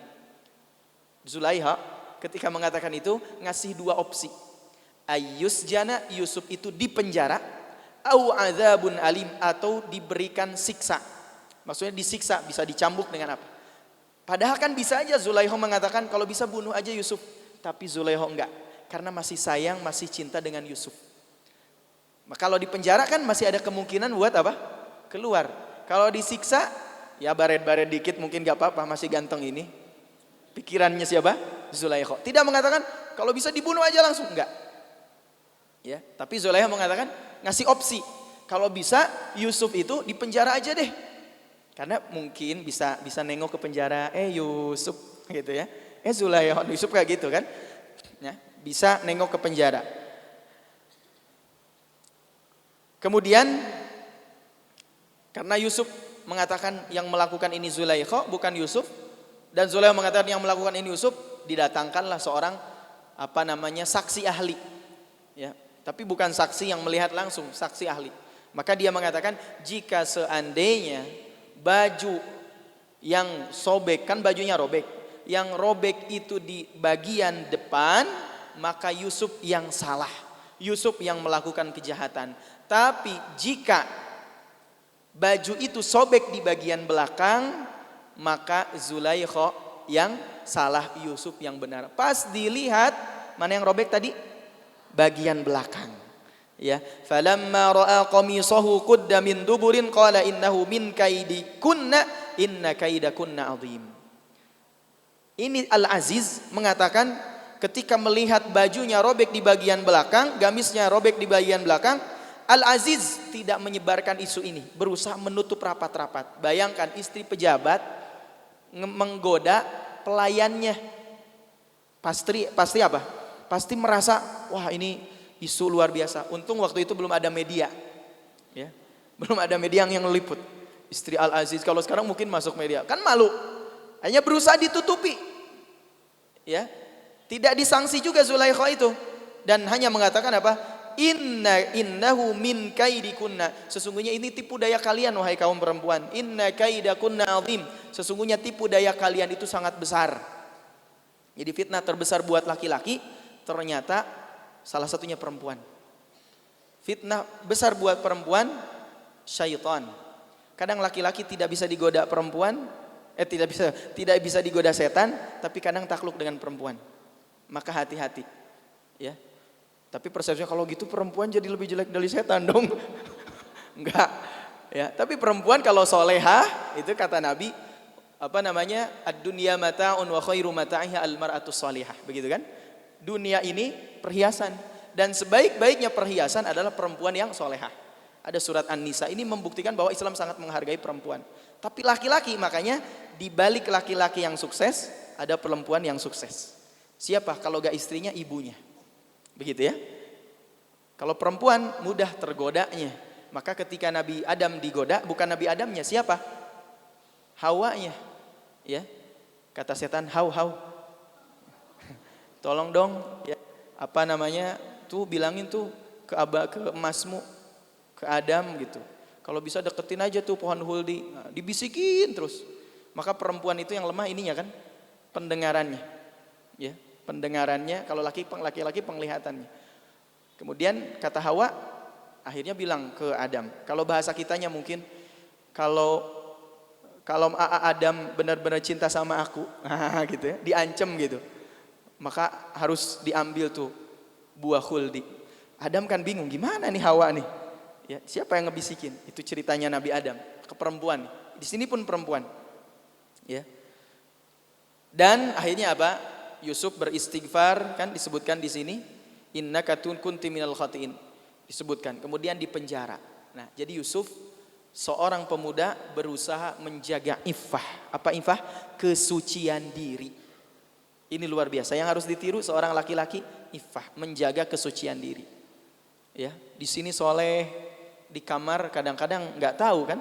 Zulaikha ketika mengatakan itu ngasih dua opsi. Ayyusjana, Yusuf itu dipenjara, au adzabun alim, atau diberikan siksa. Maksudnya disiksa, bisa dicambuk dengan apa? Padahal kan bisa aja Zulaikha mengatakan kalau bisa bunuh aja Yusuf. Tapi Zulaikha enggak, karena masih sayang, masih cinta dengan Yusuf. Maka kalau dipenjara kan masih ada kemungkinan buat apa? Keluar. Kalau disiksa, ya baret-baret dikit mungkin gak apa-apa, masih ganteng ini. Pikirannya siapa? Zulaikha. Tidak mengatakan kalau bisa dibunuh aja langsung, enggak. Ya, tapi Zulaikha mengatakan ngasih opsi. Kalau bisa Yusuf itu dipenjara aja deh. Karena mungkin bisa nengok ke penjara, Yusuf gitu ya. Zulaikha, Yusuf kayak gitu kan. Ya, bisa nengok ke penjara. Kemudian karena Yusuf mengatakan yang melakukan ini Zulaikha bukan Yusuf, dan Zulaikha mengatakan yang melakukan ini Yusuf, didatangkanlah seorang saksi ahli. Ya, tapi bukan saksi yang melihat langsung, saksi ahli. Maka dia mengatakan jika seandainya baju yang sobek, kan bajunya robek, yang robek itu di bagian depan, maka Yusuf yang salah. Yusuf yang melakukan kejahatan. Tapi jika baju itu sobek di bagian belakang, maka Zulaikha yang salah, Yusuf yang benar. Pas dilihat, mana yang robek tadi? Bagian belakang. Ya, falamma ra'a qamisahu qudda min duburin qala innahu min kaidikunna inna kaidakunna azim. Ini Al-Aziz mengatakan ketika melihat bajunya robek di bagian belakang, gamisnya robek di bagian belakang, Al-Aziz tidak menyebarkan isu ini, berusaha menutup rapat-rapat. Bayangkan istri pejabat menggoda pelayannya. Pasti apa? Pasti merasa, wah ini isu luar biasa. Untung waktu itu belum ada media. Ya. Belum ada media yang meliput. Istri Al-Aziz, kalau sekarang mungkin masuk media. Kan malu. Hanya berusaha ditutupi. Ya. Tidak disanksi juga Zulaikha itu. Dan hanya mengatakan apa? Innahu min kaidikunna. Sesungguhnya ini tipu daya kalian wahai kaum perempuan. Inna kaidakunna azim. Sesungguhnya tipu daya kalian itu sangat besar. Jadi fitnah terbesar buat laki-laki ternyata salah satunya perempuan. Fitnah besar buat perempuan syaitan. Kadang laki-laki tidak bisa digoda perempuan, tidak bisa digoda setan, tapi kadang takluk dengan perempuan. Maka hati-hati. Ya. Tapi persepsinya kalau gitu perempuan jadi lebih jelek dari setan dong. Enggak. Ya, tapi perempuan kalau solehah, itu kata Nabi, ad-dunya mata'un wa khairu mata'iha al-mar'atu salihah. Begitu kan? Dunia ini perhiasan. Dan sebaik-baiknya perhiasan adalah perempuan yang solehah. Ada surat An-Nisa, ini membuktikan bahwa Islam sangat menghargai perempuan. Tapi laki-laki, makanya di balik laki-laki yang sukses, ada perempuan yang sukses. Siapa? Kalau gak istrinya, ibunya. Begitu ya. Kalau perempuan mudah tergodanya. Maka ketika Nabi Adam digoda, bukan Nabi Adamnya, siapa? Hawanya. Ya. Kata setan, hau. Tolong dong, ya. Tuh bilangin tuh ke emasmu, ke Adam gitu. Kalau bisa deketin aja tuh pohon huldi. Nah, dibisikin terus. Maka perempuan itu yang lemah ininya kan, pendengarannya. Ya. Pendengarannya, kalau laki-laki penglihatannya. Kemudian kata Hawa akhirnya bilang ke Adam. Kalau bahasa kitanya mungkin kalau Adam benar-benar cinta sama aku, gitu ya, diancam gitu. Maka harus diambil tuh buah khuldi. Adam kan bingung, gimana nih Hawa nih? Ya, siapa yang ngebisikin? Itu ceritanya Nabi Adam ke perempuan. Di sini pun perempuan. Ya. Dan akhirnya apa? Yusuf beristighfar, kan disebutkan di sini, innaka kunti minal khatiin, disebutkan. Kemudian dipenjara. Nah, jadi Yusuf seorang pemuda berusaha menjaga iffah. Apa iffah? Kesucian diri. Ini luar biasa. Yang harus ditiru seorang laki-laki, iffah, menjaga kesucian diri. Ya, di sini soleh, di kamar kadang-kadang nggak tahu kan?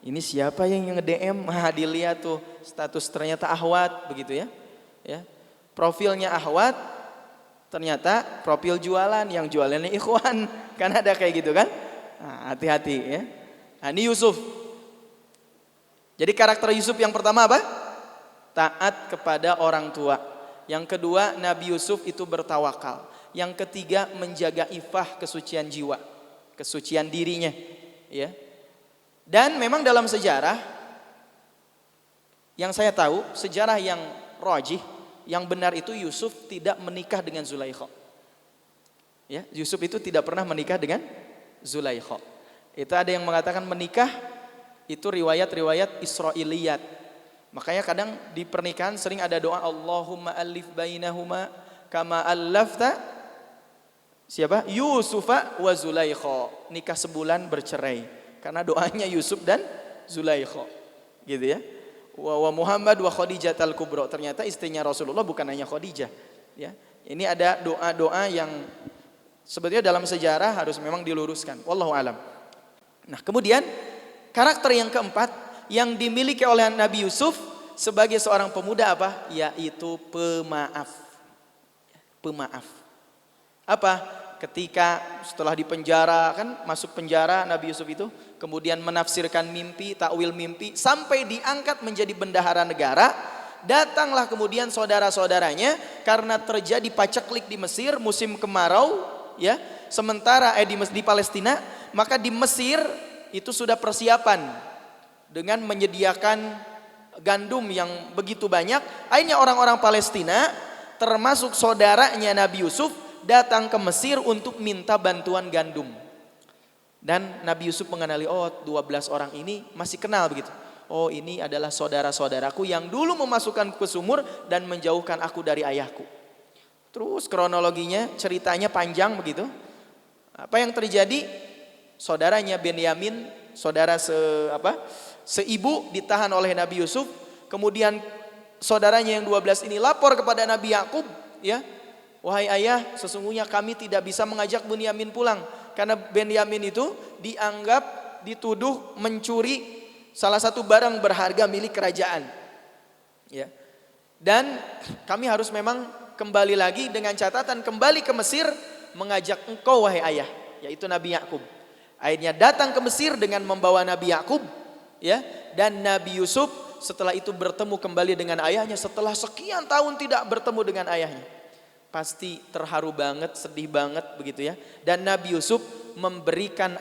Ini siapa yang nge-DM? Dilihat tuh status ternyata ahwat, begitu ya. Ya. Profilnya ahwat, ternyata profil jualan, yang jualannya ikhwan. Kan ada kayak gitu kan? Nah, hati-hati ya. Nah, ini Yusuf. Jadi karakter Yusuf yang pertama apa? Taat kepada orang tua. Yang kedua, Nabi Yusuf itu bertawakal. Yang ketiga, menjaga iffah, kesucian jiwa, kesucian dirinya, ya. Dan memang dalam sejarah yang saya tahu, sejarah yang rajih, yang benar itu Yusuf tidak menikah dengan Zulaikha. Ya, Yusuf itu tidak pernah menikah dengan Zulaikha. Itu ada yang mengatakan menikah itu riwayat-riwayat Israiliyat. Makanya kadang di pernikahan sering ada doa Allahumma alif bainahuma kama allafta siapa? Yusufa wa Zulaikha. Nikah sebulan bercerai karena doanya Yusuf dan Zulaikha. Gitu ya. Wa Muhammad wa Khadijah al-Kubra. Ternyata istrinya Rasulullah bukan hanya Khadijah, ya. Ini ada doa-doa yang sebetulnya dalam sejarah harus memang diluruskan. Wallahu alam. Nah, kemudian karakter yang keempat yang dimiliki oleh Nabi Yusuf sebagai seorang pemuda apa? Yaitu pemaaf. Pemaaf. Apa? Ketika setelah dipenjara, kan masuk penjara Nabi Yusuf itu, kemudian menafsirkan mimpi, takwil mimpi, sampai diangkat menjadi bendahara negara. datanglah kemudian saudara-saudaranya karena terjadi paceklik di Mesir musim kemarau, ya. Sementara di Palestina, maka di Mesir itu sudah persiapan dengan menyediakan gandum yang begitu banyak. Akhirnya orang-orang Palestina termasuk saudaranya Nabi Yusuf datang ke Mesir untuk minta bantuan gandum. Dan Nabi Yusuf mengenali, oh 12 orang ini masih kenal begitu. Oh ini adalah saudara-saudaraku yang dulu memasukkan ke sumur dan menjauhkan aku dari ayahku. Terus kronologinya, ceritanya panjang begitu. Apa yang terjadi? Saudaranya Benyamin, saudara seibu ditahan oleh Nabi Yusuf. Kemudian saudaranya yang 12 ini lapor kepada Nabi Yakub, ya. Wahai ayah, sesungguhnya kami tidak bisa mengajak Benyamin pulang karena Benyamin itu dituduh mencuri salah satu barang berharga milik kerajaan, ya. Dan kami harus memang kembali lagi dengan catatan kembali ke Mesir mengajak engkau wahai ayah, yaitu Nabi Yakub. Akhirnya datang ke Mesir dengan membawa Nabi Yakub, ya. Dan Nabi Yusuf setelah itu bertemu kembali dengan ayahnya setelah sekian tahun tidak bertemu dengan ayahnya. Pasti terharu banget, sedih banget begitu ya. Dan Nabi Yusuf memberikan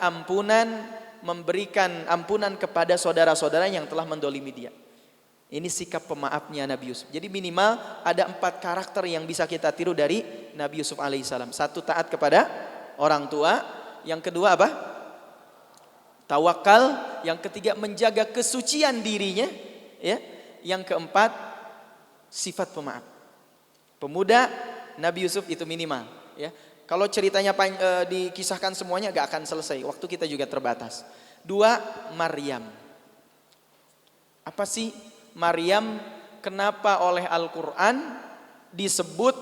ampunan kepada saudara-saudara yang telah mendolimi dia. Ini sikap pemaafnya Nabi Yusuf. Jadi minimal ada 4 karakter yang bisa kita tiru dari Nabi Yusuf alaihissalam. 1, taat kepada orang tua. Yang kedua apa? Tawakal. Yang ketiga, menjaga kesucian dirinya, ya. Yang keempat, sifat pemaaf. Pemuda Nabi Yusuf itu minimal, ya. Kalau ceritanya dikisahkan semuanya gak akan selesai. Waktu kita juga terbatas. 2, Maryam. Apa sih Maryam? Kenapa oleh Al-Quran disebut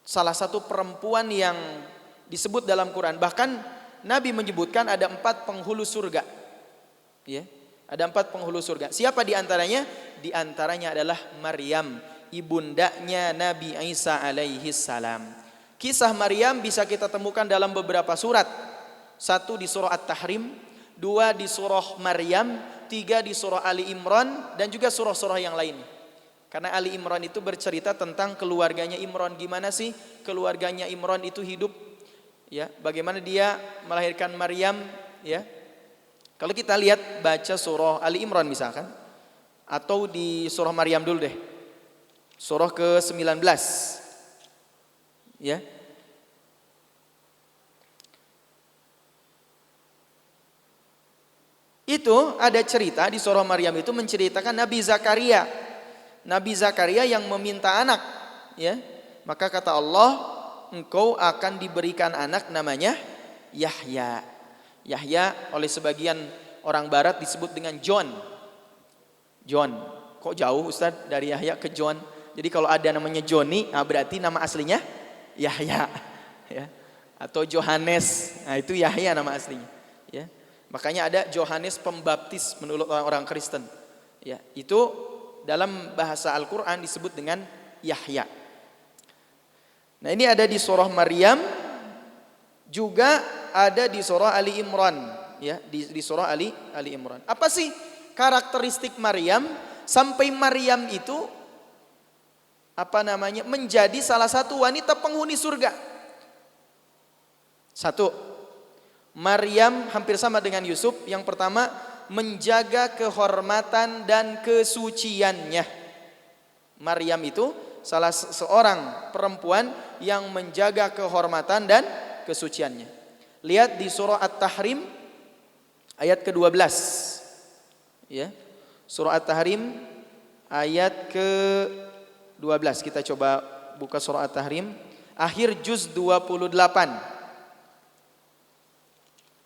salah satu perempuan yang disebut dalam Quran? Bahkan Nabi menyebutkan ada 4 penghulu surga, ya. Ada 4 penghulu surga. Siapa diantaranya? Diantaranya adalah Maryam, ibundanya Nabi Isa alaihi salam. Kisah Maryam bisa kita temukan dalam beberapa surat. 1 di surah At-Tahrim, 2 di surah Maryam, 3 di surah Ali Imran, dan juga surah-surah yang lain. Karena Ali Imran itu bercerita tentang keluarganya Imran. Gimana sih keluarganya Imran itu hidup, ya? Bagaimana dia melahirkan Maryam, ya? Kalau kita lihat baca surah Ali Imran misalkan, atau di surah Maryam dulu deh. Surah ke-19. Ya. Itu ada cerita di surah Maryam itu menceritakan Nabi Zakaria. Nabi Zakaria yang meminta anak, ya. Maka kata Allah, engkau akan diberikan anak namanya Yahya. Yahya oleh sebagian orang barat disebut dengan John. John. Kok jauh Ustaz dari Yahya ke John? Jadi kalau ada namanya Johnny, berarti nama aslinya Yahya, ya. Atau Johannes, nah itu Yahya nama aslinya, ya. Makanya ada Johannes Pembaptis menurut orang-orang Kristen, ya. Itu dalam bahasa Al-Quran disebut dengan Yahya. Nah ini ada di surah Maryam, juga ada di surah Ali Imran, ya. Di surah Ali Imran. Apa sih karakteristik Maryam sampai Maryam itu menjadi salah satu wanita penghuni surga? 1, Maryam hampir sama dengan Yusuf. Yang pertama, menjaga kehormatan dan kesuciannya. Maryam itu salah seorang perempuan yang menjaga kehormatan dan kesuciannya. Lihat di surah At-Tahrim ayat ke-12, ya. Surah At-Tahrim ayat ke-12. Kita coba buka surah At-Tahrim akhir juz 28.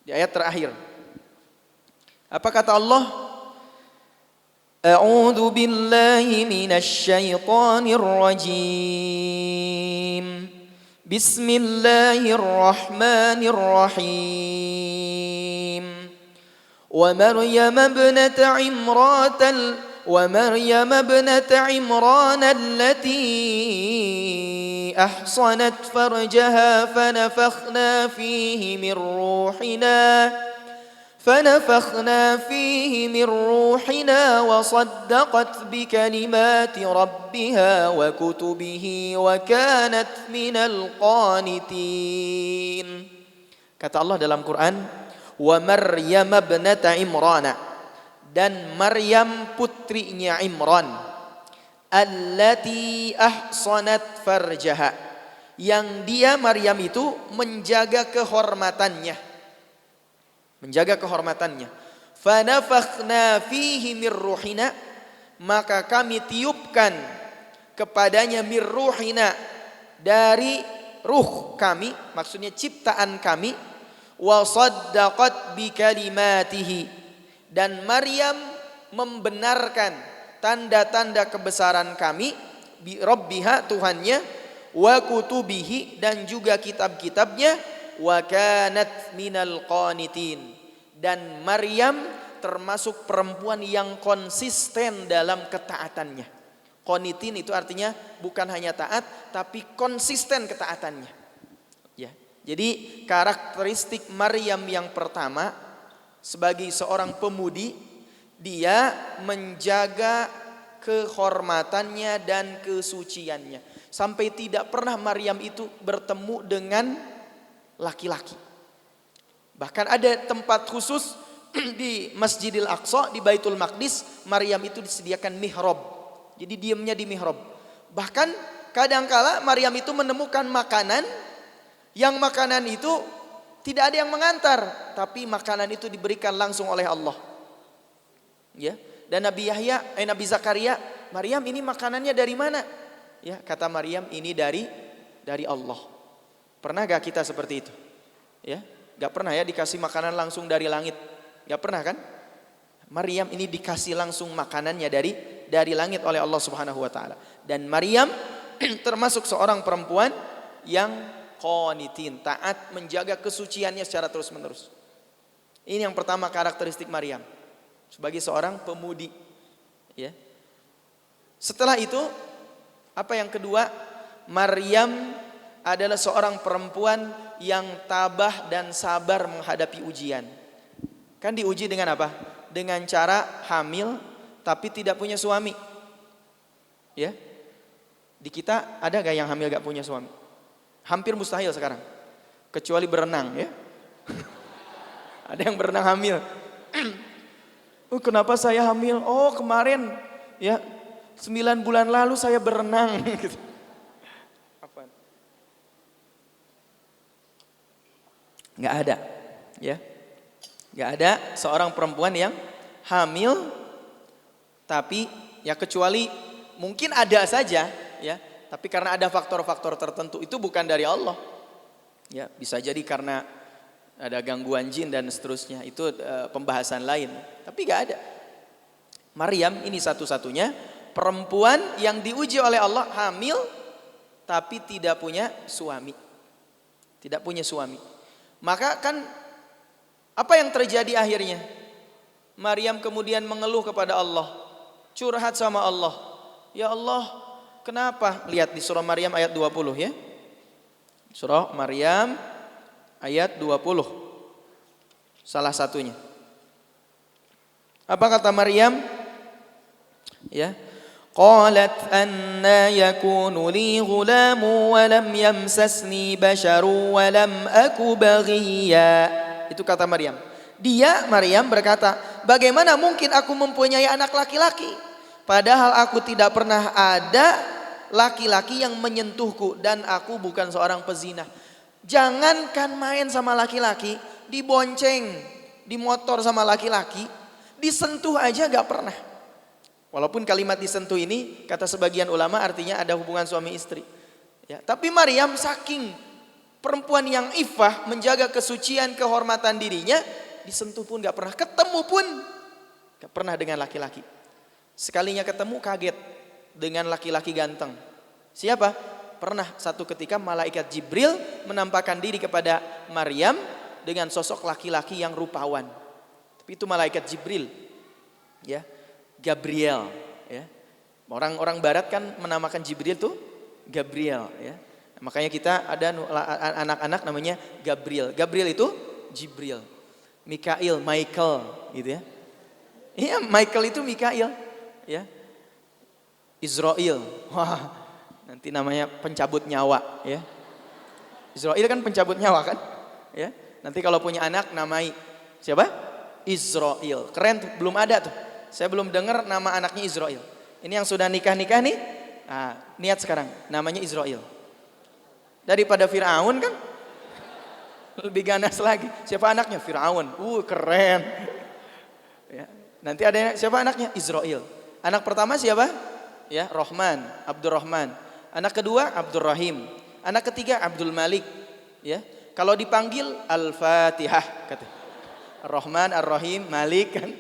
Di ayat terakhir. Apa kata Allah? A'udzu billahi minasy syaithanir rajim. Bismillahirrahmanirrahim. ومريم ابنة عمران التي أحصنت فرجها فنفخنا فيه من روحنا وصدقت بكلمات ربها وكتبه وكانت من القانتين. Kata Allah dalam Quran, wa Maryam ibnata Imran, dan Maryam putrinya Imran, allati ahsanat farjaha, yang dia Maryam itu menjaga kehormatannya. Menjaga kehormatannya. Fanafakhna fihi mir ruhina, maka kami tiupkan kepadanya mir ruhina, dari ruh kami, maksudnya ciptaan kami. Wa saddaqat bi kalimatihi, dan Maryam membenarkan tanda-tanda kebesaran kami, bi rabbiha, Tuhannya, wa kutubihi, dan juga kitab-kitabnya, wa kanat minal qanitin, dan Maryam termasuk perempuan yang konsisten dalam ketaatannya. Qanitin itu artinya bukan hanya taat, tapi konsisten ketaatannya. Ya. Jadi karakteristik Maryam yang pertama sebagai seorang pemudi, dia menjaga kehormatannya dan kesuciannya. Sampai tidak pernah Maryam itu bertemu dengan laki-laki. Bahkan ada tempat khusus di Masjidil Aqsa, di Baitul Maqdis, Maryam itu disediakan mihrab. Jadi diamnya di mihrab. Bahkan kadangkala Maryam itu menemukan makanan, yang makanan itu tidak ada yang mengantar, tapi makanan itu diberikan langsung oleh Allah. Ya. Dan Nabi Zakaria, Maryam, ini makanannya dari mana? Ya, kata Maryam, ini dari Allah. Pernah gak kita seperti itu? Ya, gak pernah ya dikasih makanan langsung dari langit. Gak pernah kan? Maryam ini dikasih langsung makanannya dari langit oleh Allah Subhanahu wa taala. Dan Maryam termasuk seorang perempuan yang qanitin, taat, menjaga kesuciannya secara terus-menerus. Ini yang pertama karakteristik Maryam sebagai seorang pemudi. Ya. Setelah itu, apa yang kedua? Maryam adalah seorang perempuan yang tabah dan sabar menghadapi ujian. Kan diuji dengan apa? Dengan cara hamil tapi tidak punya suami. Ya. Di kita ada gak yang hamil gak punya suami? Hampir mustahil sekarang. Kecuali berenang, ya. Ada yang berenang hamil. Kenapa saya hamil? Oh, kemarin ya 9 bulan lalu saya berenang gitu. Nggak ada, ya, nggak ada seorang perempuan yang hamil, tapi ya kecuali mungkin ada saja, ya, tapi karena ada faktor-faktor tertentu itu bukan dari Allah, ya, bisa jadi karena ada gangguan jin dan seterusnya, itu pembahasan lain, tapi nggak ada. Maryam ini satu-satunya perempuan yang diuji oleh Allah hamil, tapi tidak punya suami, tidak punya suami. Maka kan apa yang terjadi akhirnya? Maryam kemudian mengeluh kepada Allah, curhat sama Allah. Ya Allah, kenapa? Lihat di surah Maryam ayat 20, ya. Surah Maryam ayat 20. Salah satunya. Apa kata Maryam? Ya. Qalat anna yakunu li ghulamu wa lam yamsasni basharu wa lam aku baghiya. Itu kata Maryam. Maryam berkata, bagaimana mungkin aku mempunyai anak laki-laki? Padahal aku tidak pernah ada laki-laki yang menyentuhku dan aku bukan seorang pezina. Jangankan main sama laki-laki, dibonceng di motor sama laki-laki, disentuh aja gak pernah. Walaupun kalimat disentuh ini kata sebagian ulama artinya ada hubungan suami istri. Ya, tapi Maryam saking perempuan yang iffah, menjaga kesucian kehormatan dirinya, disentuh pun gak pernah, ketemu pun gak pernah dengan laki-laki. Sekalinya ketemu kaget dengan laki-laki ganteng. Siapa? Pernah satu ketika malaikat Jibril menampakkan diri kepada Maryam dengan sosok laki-laki yang rupawan. Tapi itu malaikat Jibril. Ya. Gabriel, ya. Orang-orang barat kan menamakan Jibril tuh Gabriel, ya. Makanya kita ada anak-anak namanya Gabriel. Gabriel itu Jibril. Mikail, Michael gitu ya. Iya, Michael itu Mikail ya. Israel. Wah, nanti namanya pencabut nyawa ya. Israel kan pencabut nyawa kan? Ya. Nanti kalau punya anak namai siapa? Israel. Keren tuh, belum ada tuh. Saya belum dengar nama anaknya Israel. Ini yang sudah nikah-nikah nih. Nah, niat sekarang namanya Israel. Daripada Firaun kan lebih ganas lagi. Siapa anaknya? Firaun. Keren. Ya. Nanti ada siapa anaknya? Israel. Anak pertama siapa? Ya, Rahman, Abdurrahman. Anak kedua Abdurrahim. Anak ketiga Abdul Malik. Ya. Kalau dipanggil Al-Fatihah kata. Ar-Rahman, Ar-Rahim, Malik kan.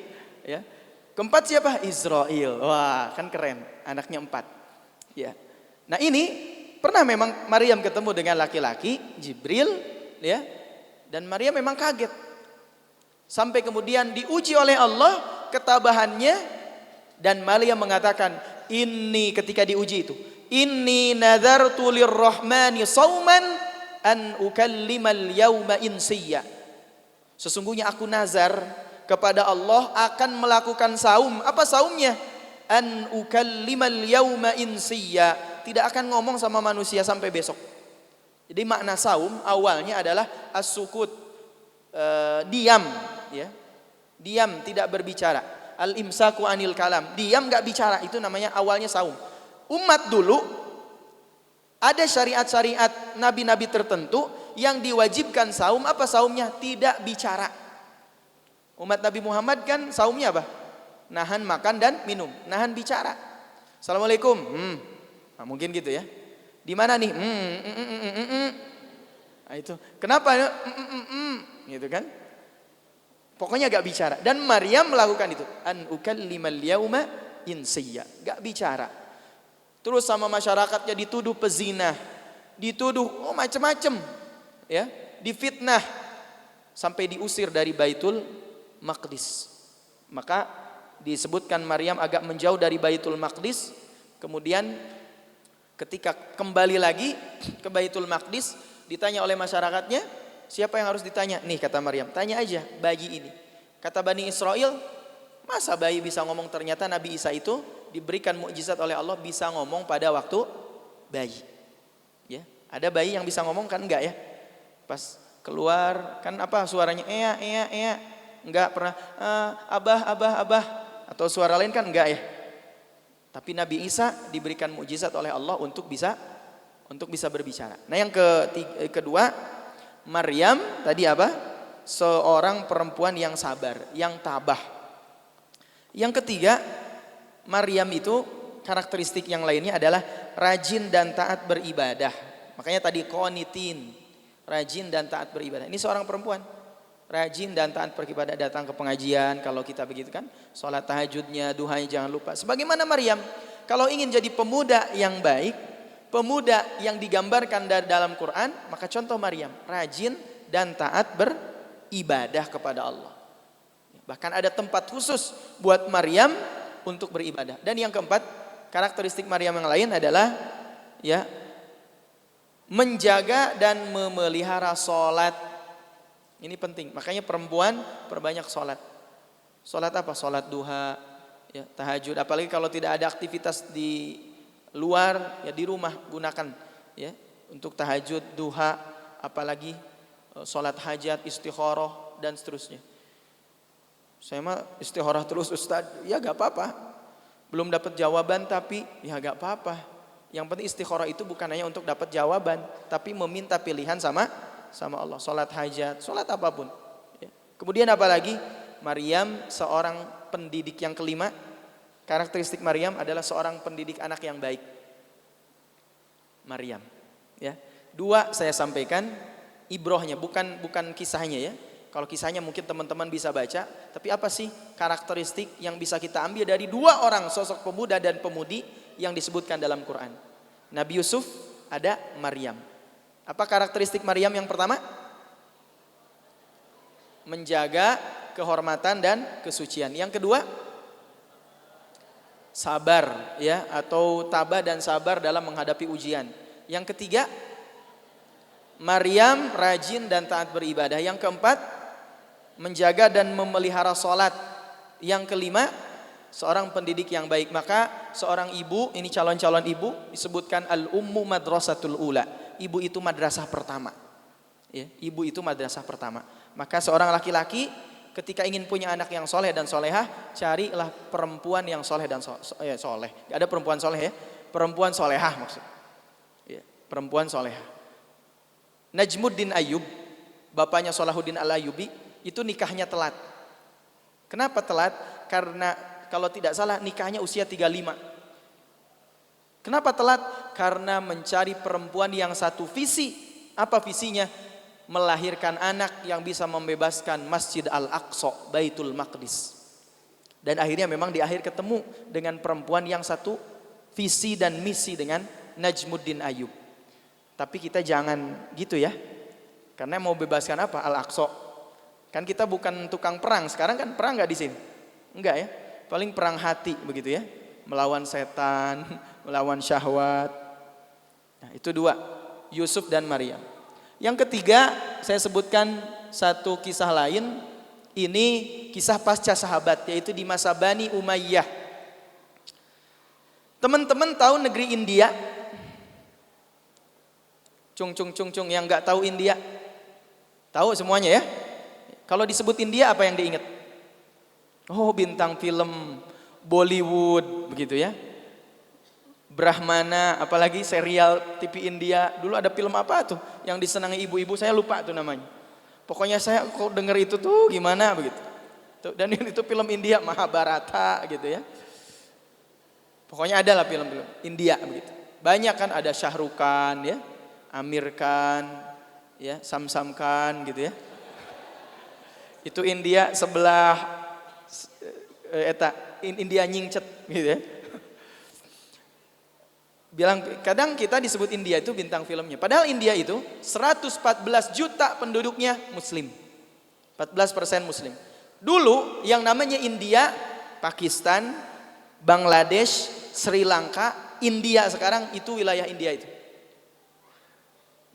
Ya. Keempat siapa? Israel. Wah, kan keren. Anaknya 4. Ya. Nah, ini pernah memang Maryam ketemu dengan laki-laki Jibril, ya. Dan Maryam memang kaget. Sampai kemudian diuji oleh Allah ketabahannya dan Maryam mengatakan, "Inni," ketika diuji itu, "Inni nadartu lirrahmani shauman an ukallimal yauma insiyya." Sesungguhnya aku nazar kepada Allah akan melakukan saum. Apa saumnya? An ukallimal yauma insiyya. Tidak akan ngomong sama manusia sampai besok. Jadi makna saum awalnya adalah as-sukut, diam, ya. Diam, tidak berbicara. Al-imsaku anil kalam. Diam enggak bicara, itu namanya awalnya saum. Umat dulu ada syariat-syariat nabi-nabi tertentu yang diwajibkan saum. Apa saumnya? Tidak bicara. Umat Nabi Muhammad kan saumnya apa? Nahan makan dan minum, nahan bicara. Assalamualaikum. Nah, mungkin gitu ya. Di mana nih? Nah, itu. Kenapa? Gitu kan? Pokoknya gak bicara. Dan Maryam melakukan itu. An ukallimal yauma insiyya. Gak bicara. Terus sama masyarakatnya dituduh pezina, dituduh macam-macam, ya, difitnah sampai diusir dari Baitul Maqdis. Maka disebutkan Maryam agak menjauh dari Baitul Maqdis. Kemudian ketika kembali lagi ke Baitul Maqdis, ditanya oleh masyarakatnya, siapa yang harus ditanya? Nih kata Maryam, tanya aja bayi ini. Kata Bani Israel, masa bayi bisa ngomong? Ternyata Nabi Isa itu diberikan mukjizat oleh Allah bisa ngomong pada waktu bayi. Ya, ada bayi yang bisa ngomong kan enggak ya? Pas keluar kan apa suaranya? Ea. Enggak pernah abah atau suara lain kan enggak ya? Tapi Nabi Isa diberikan mukjizat oleh Allah untuk bisa berbicara. Nah, yang kedua, Maryam tadi apa? Seorang perempuan yang sabar, yang tabah. Yang ketiga, Maryam itu karakteristik yang lainnya adalah rajin dan taat beribadah. Makanya tadi qanitin, rajin dan taat beribadah. Ini seorang perempuan rajin dan taat beribadah, datang ke pengajian kalau kita begitu kan, sholat tahajudnya, duhanya jangan lupa. Sebagaimana Maryam, kalau ingin jadi pemuda yang baik, pemuda yang digambarkan dalam Quran, maka contoh Maryam, rajin dan taat beribadah kepada Allah. Bahkan ada tempat khusus buat Maryam untuk beribadah. Dan yang keempat, karakteristik Maryam yang lain adalah ya menjaga dan memelihara sholat. Ini penting. Makanya perempuan perbanyak sholat. Sholat apa? Sholat duha, ya, tahajud. Apalagi kalau tidak ada aktivitas di luar, ya di rumah gunakan ya untuk tahajud, duha, apalagi sholat hajat, istikharah dan seterusnya. Saya mah istikharah terus Ustaz. Ya gak apa-apa. Belum dapat jawaban tapi ya gak apa-apa. Yang penting istikharah itu bukan hanya untuk dapat jawaban, tapi meminta pilihan sama Allah. Sholat hajat, sholat apapun. Ya. Kemudian apalagi Maryam seorang pendidik. Yang kelima, karakteristik Maryam adalah seorang pendidik anak yang baik. Maryam, ya. 2 saya sampaikan ibrohnya, bukan kisahnya ya. Kalau kisahnya mungkin teman-teman bisa baca, tapi apa sih karakteristik yang bisa kita ambil dari 2 orang sosok pemuda dan pemudi yang disebutkan dalam Quran? Nabi Yusuf, ada Maryam. Apa karakteristik Maryam yang pertama? Menjaga kehormatan dan kesucian. Yang kedua, sabar ya, atau tabah dan sabar dalam menghadapi ujian. Yang ketiga, Maryam rajin dan taat beribadah. Yang keempat, menjaga dan memelihara sholat. Yang kelima, seorang pendidik yang baik. Maka seorang ibu, ini calon-calon ibu, disebutkan al-ummu madrasatul ula. Ibu itu madrasah pertama. Ya, ibu itu madrasah pertama. Maka seorang laki-laki ketika ingin punya anak yang soleh dan solehah, carilah perempuan yang soleh dan soleh. Gak ada perempuan soleh ya, perempuan solehah maksudnya. Ya, perempuan solehah. Najmuddin Ayyub, bapaknya Salahuddin Al-Ayyubi, itu nikahnya telat. Kenapa telat? Karena kalau tidak salah nikahnya usia 35. Kenapa telat? Karena mencari perempuan yang satu visi. Apa visinya? Melahirkan anak yang bisa membebaskan Masjid Al-Aqsa, Baitul Maqdis. Dan akhirnya memang di akhir ketemu dengan perempuan yang satu visi dan misi dengan Najmuddin Ayyub. Tapi kita jangan gitu ya. Karena mau bebaskan apa? Al-Aqsa. Kan kita bukan tukang perang. Sekarang kan perang nggak di sini? Enggak ya. Paling perang hati begitu ya. Melawan setan, melawan syahwat. Nah, itu dua. Yusuf dan Maryam. Yang ketiga, saya sebutkan satu kisah lain. Ini kisah pasca sahabat, yaitu di masa Bani Umayyah. Teman-teman tahu negeri India? Cung yang nggak tahu India, tahu semuanya ya. Kalau disebut India apa yang diingat? Oh, bintang film Bollywood begitu ya. Brahmana, apalagi serial TV India. Dulu ada film apa tuh yang disenangi ibu-ibu, saya lupa tuh namanya. Pokoknya saya kok denger itu tuh gimana begitu. Dan itu film India, Mahabharata gitu ya. Pokoknya ada lah film-film India begitu. Banyak kan, ada Shah Rukh Khan ya. Amir Khan, ya, Sam Khan gitu ya. Itu India sebelah India nyingcet gitu ya. Bilang kadang kita disebut India itu bintang filmnya. Padahal India itu 114 juta penduduknya muslim. 14% muslim. Dulu yang namanya India, Pakistan, Bangladesh, Sri Lanka, India sekarang itu wilayah India itu.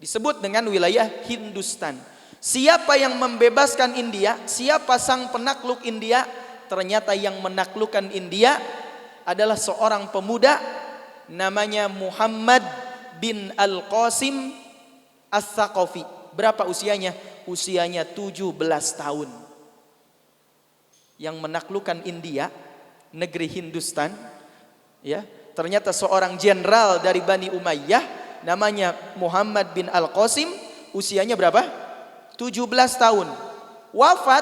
Disebut dengan wilayah Hindustan. Siapa yang membebaskan India? Siapa sang penakluk India? Ternyata yang menaklukkan India adalah seorang pemuda namanya Muhammad bin Al-Qasim As-Saqafi. Berapa usianya? Usianya 17 tahun. Yang menaklukkan India, negeri Hindustan, ya. Ternyata seorang jenderal dari Bani Umayyah namanya Muhammad bin Al-Qasim, usianya berapa? 17 tahun. Wafat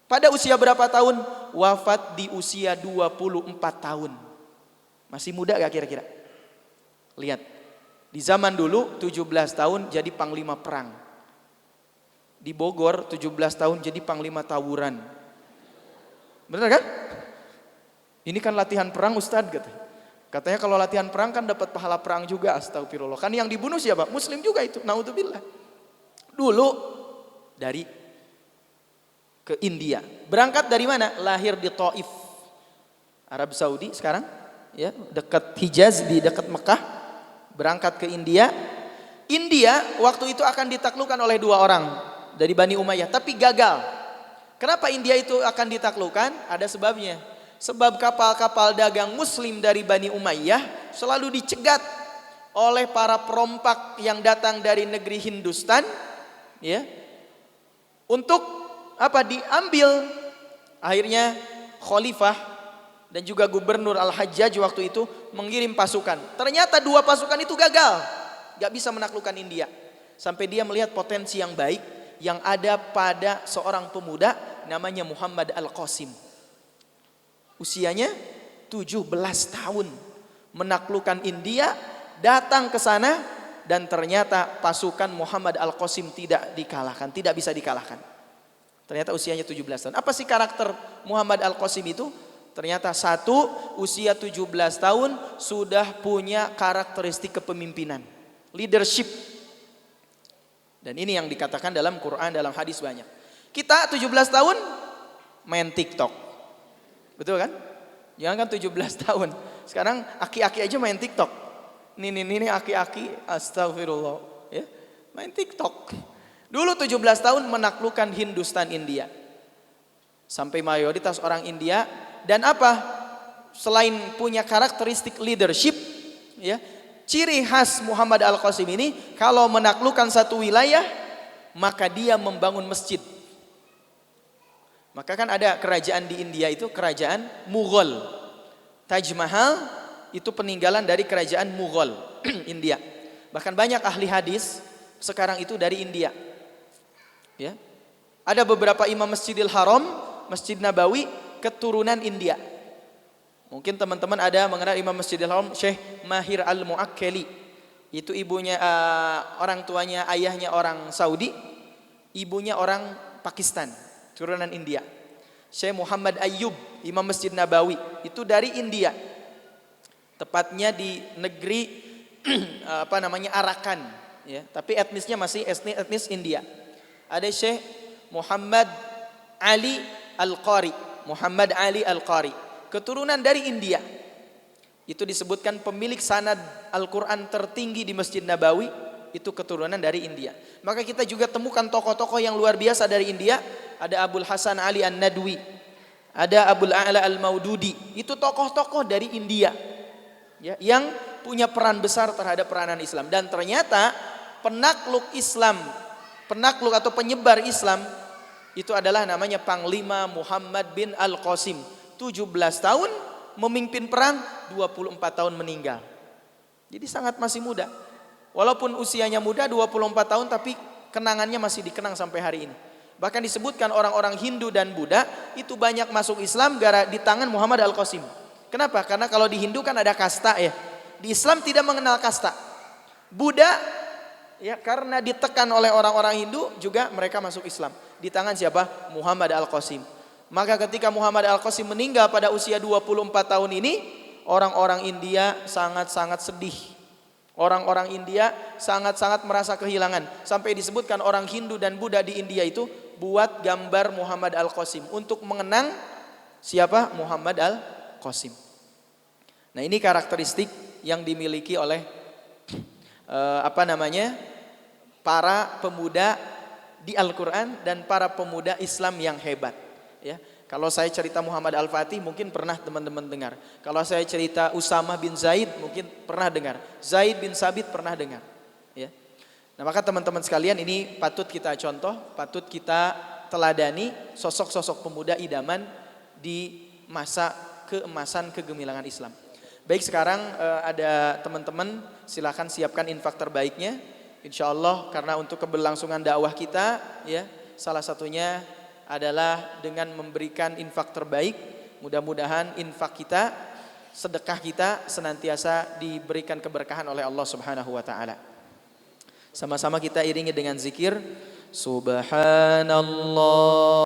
pada usia berapa tahun? Wafat di usia 24 tahun. Masih muda gak kira-kira? Lihat, di zaman dulu 17 tahun jadi panglima perang. Di Bogor 17 tahun jadi panglima tawuran. Benar kan? Ini kan latihan perang Ustadz katanya. Katanya kalau latihan perang kan dapat pahala perang juga, astagfirullah. Kan yang dibunuh siapa? Muslim juga itu, naudzubillah. Dulu dari ke India. Berangkat dari mana? Lahir di Taif, Arab Saudi sekarang, ya, dekat Hijaz, di dekat Mekah. Berangkat ke India. India waktu itu akan ditaklukkan oleh dua orang dari Bani Umayyah, tapi gagal. Kenapa India itu akan ditaklukkan? Ada sebabnya. Sebab kapal-kapal dagang muslim dari Bani Umayyah selalu dicegat oleh para perompak yang datang dari negeri Hindustan, ya, untuk apa? Diambil. Akhirnya khalifah dan juga gubernur Al-Hajjaj waktu itu mengirim pasukan. Ternyata dua pasukan itu gagal, gak bisa menaklukkan India. Sampai dia melihat potensi yang baik yang ada pada seorang pemuda namanya Muhammad Al-Qasim. Usianya 17 tahun, menaklukkan India, datang ke sana, dan ternyata pasukan Muhammad Al-Qasim tidak dikalahkan, tidak bisa dikalahkan. Ternyata usianya 17 tahun. Apa sih karakter Muhammad Al-Qasim itu? Ternyata satu, usia 17 tahun sudah punya karakteristik kepemimpinan, leadership. Dan ini yang dikatakan dalam Quran, dalam hadis banyak. Kita 17 tahun main TikTok. Betul kan? Jangan kan 17 tahun. Sekarang aki-aki aja main TikTok. Ini aki-aki, astagfirullah, ya, main TikTok. Dulu 17 tahun menaklukkan Hindustan India. Sampai mayoritas orang India. Dan apa? Selain punya karakteristik leadership, ya, ciri khas Muhammad Al-Qasim ini, kalau menaklukkan satu wilayah, maka dia membangun masjid. Maka kan ada kerajaan di India itu kerajaan Mughal. Taj Mahal itu peninggalan dari kerajaan Mughal India. Bahkan banyak ahli hadis sekarang itu dari India. Ya. Ada beberapa imam Masjidil Haram, Masjid Nabawi keturunan India. Mungkin teman-teman ada mengenal imam Masjidil Haram Syekh Mahir Al-Muakkali. Itu ibunya orang tuanya, ayahnya orang Saudi, ibunya orang Pakistan, turunan India. Syekh Muhammad Ayyub, imam Masjid Nabawi, itu dari India. Tepatnya di negeri Arakan, ya, tapi etnisnya masih etnis India. Ada Syekh Muhammad Ali Al-Qari, Muhammad Ali Al-Qari, keturunan dari India. Itu disebutkan pemilik sanad Al-Quran tertinggi di Masjid Nabawi, itu keturunan dari India. Maka kita juga temukan tokoh-tokoh yang luar biasa dari India. Ada Abul Hasan Ali An-Nadwi, ada Abul A'la Al-Maududi. Itu tokoh-tokoh dari India, ya, yang punya peran besar terhadap peranan Islam. Dan ternyata penakluk Islam, penakluk atau penyebar Islam itu adalah namanya Panglima Muhammad bin Al-Qasim. 17 tahun memimpin perang, 24 tahun meninggal. Jadi sangat masih muda. Walaupun usianya muda 24 tahun, tapi kenangannya masih dikenang sampai hari ini. Bahkan disebutkan orang-orang Hindu dan Buddha itu banyak masuk Islam gara di tangan Muhammad Al-Qasim. Kenapa? Karena kalau di Hindu kan ada kasta, ya. Di Islam tidak mengenal kasta. Buddha, ya, karena ditekan oleh orang-orang Hindu juga mereka masuk Islam. Di tangan siapa? Muhammad Al-Qasim. Maka ketika Muhammad Al-Qasim meninggal pada usia 24 tahun ini, orang-orang India sangat-sangat sedih. Orang-orang India sangat-sangat merasa kehilangan. Sampai disebutkan orang Hindu dan Buddha di India itu buat gambar Muhammad Al-Qasim untuk mengenang siapa? Muhammad Al-Qasim. Nah, ini karakteristik yang dimiliki oleh para pemuda di Al-Quran dan para pemuda Islam yang hebat, ya. Kalau saya cerita Muhammad Al-Fatih mungkin pernah teman-teman dengar. Kalau saya cerita Usamah bin Zaid mungkin pernah dengar. Zaid bin Sabit pernah dengar, ya. Nah, maka teman-teman sekalian, ini patut kita contoh, patut kita teladani sosok-sosok pemuda idaman di masa keemasan kegemilangan Islam. Baik, sekarang ada teman-teman, silakan siapkan infak terbaiknya. Insya Allah, karena untuk keberlangsungan dakwah kita, ya, salah satunya adalah dengan memberikan infak terbaik. Mudah-mudahan infak kita, sedekah kita senantiasa diberikan keberkahan oleh Allah Subhanahu wa taala. Sama-sama kita iringi dengan zikir Subhanallah.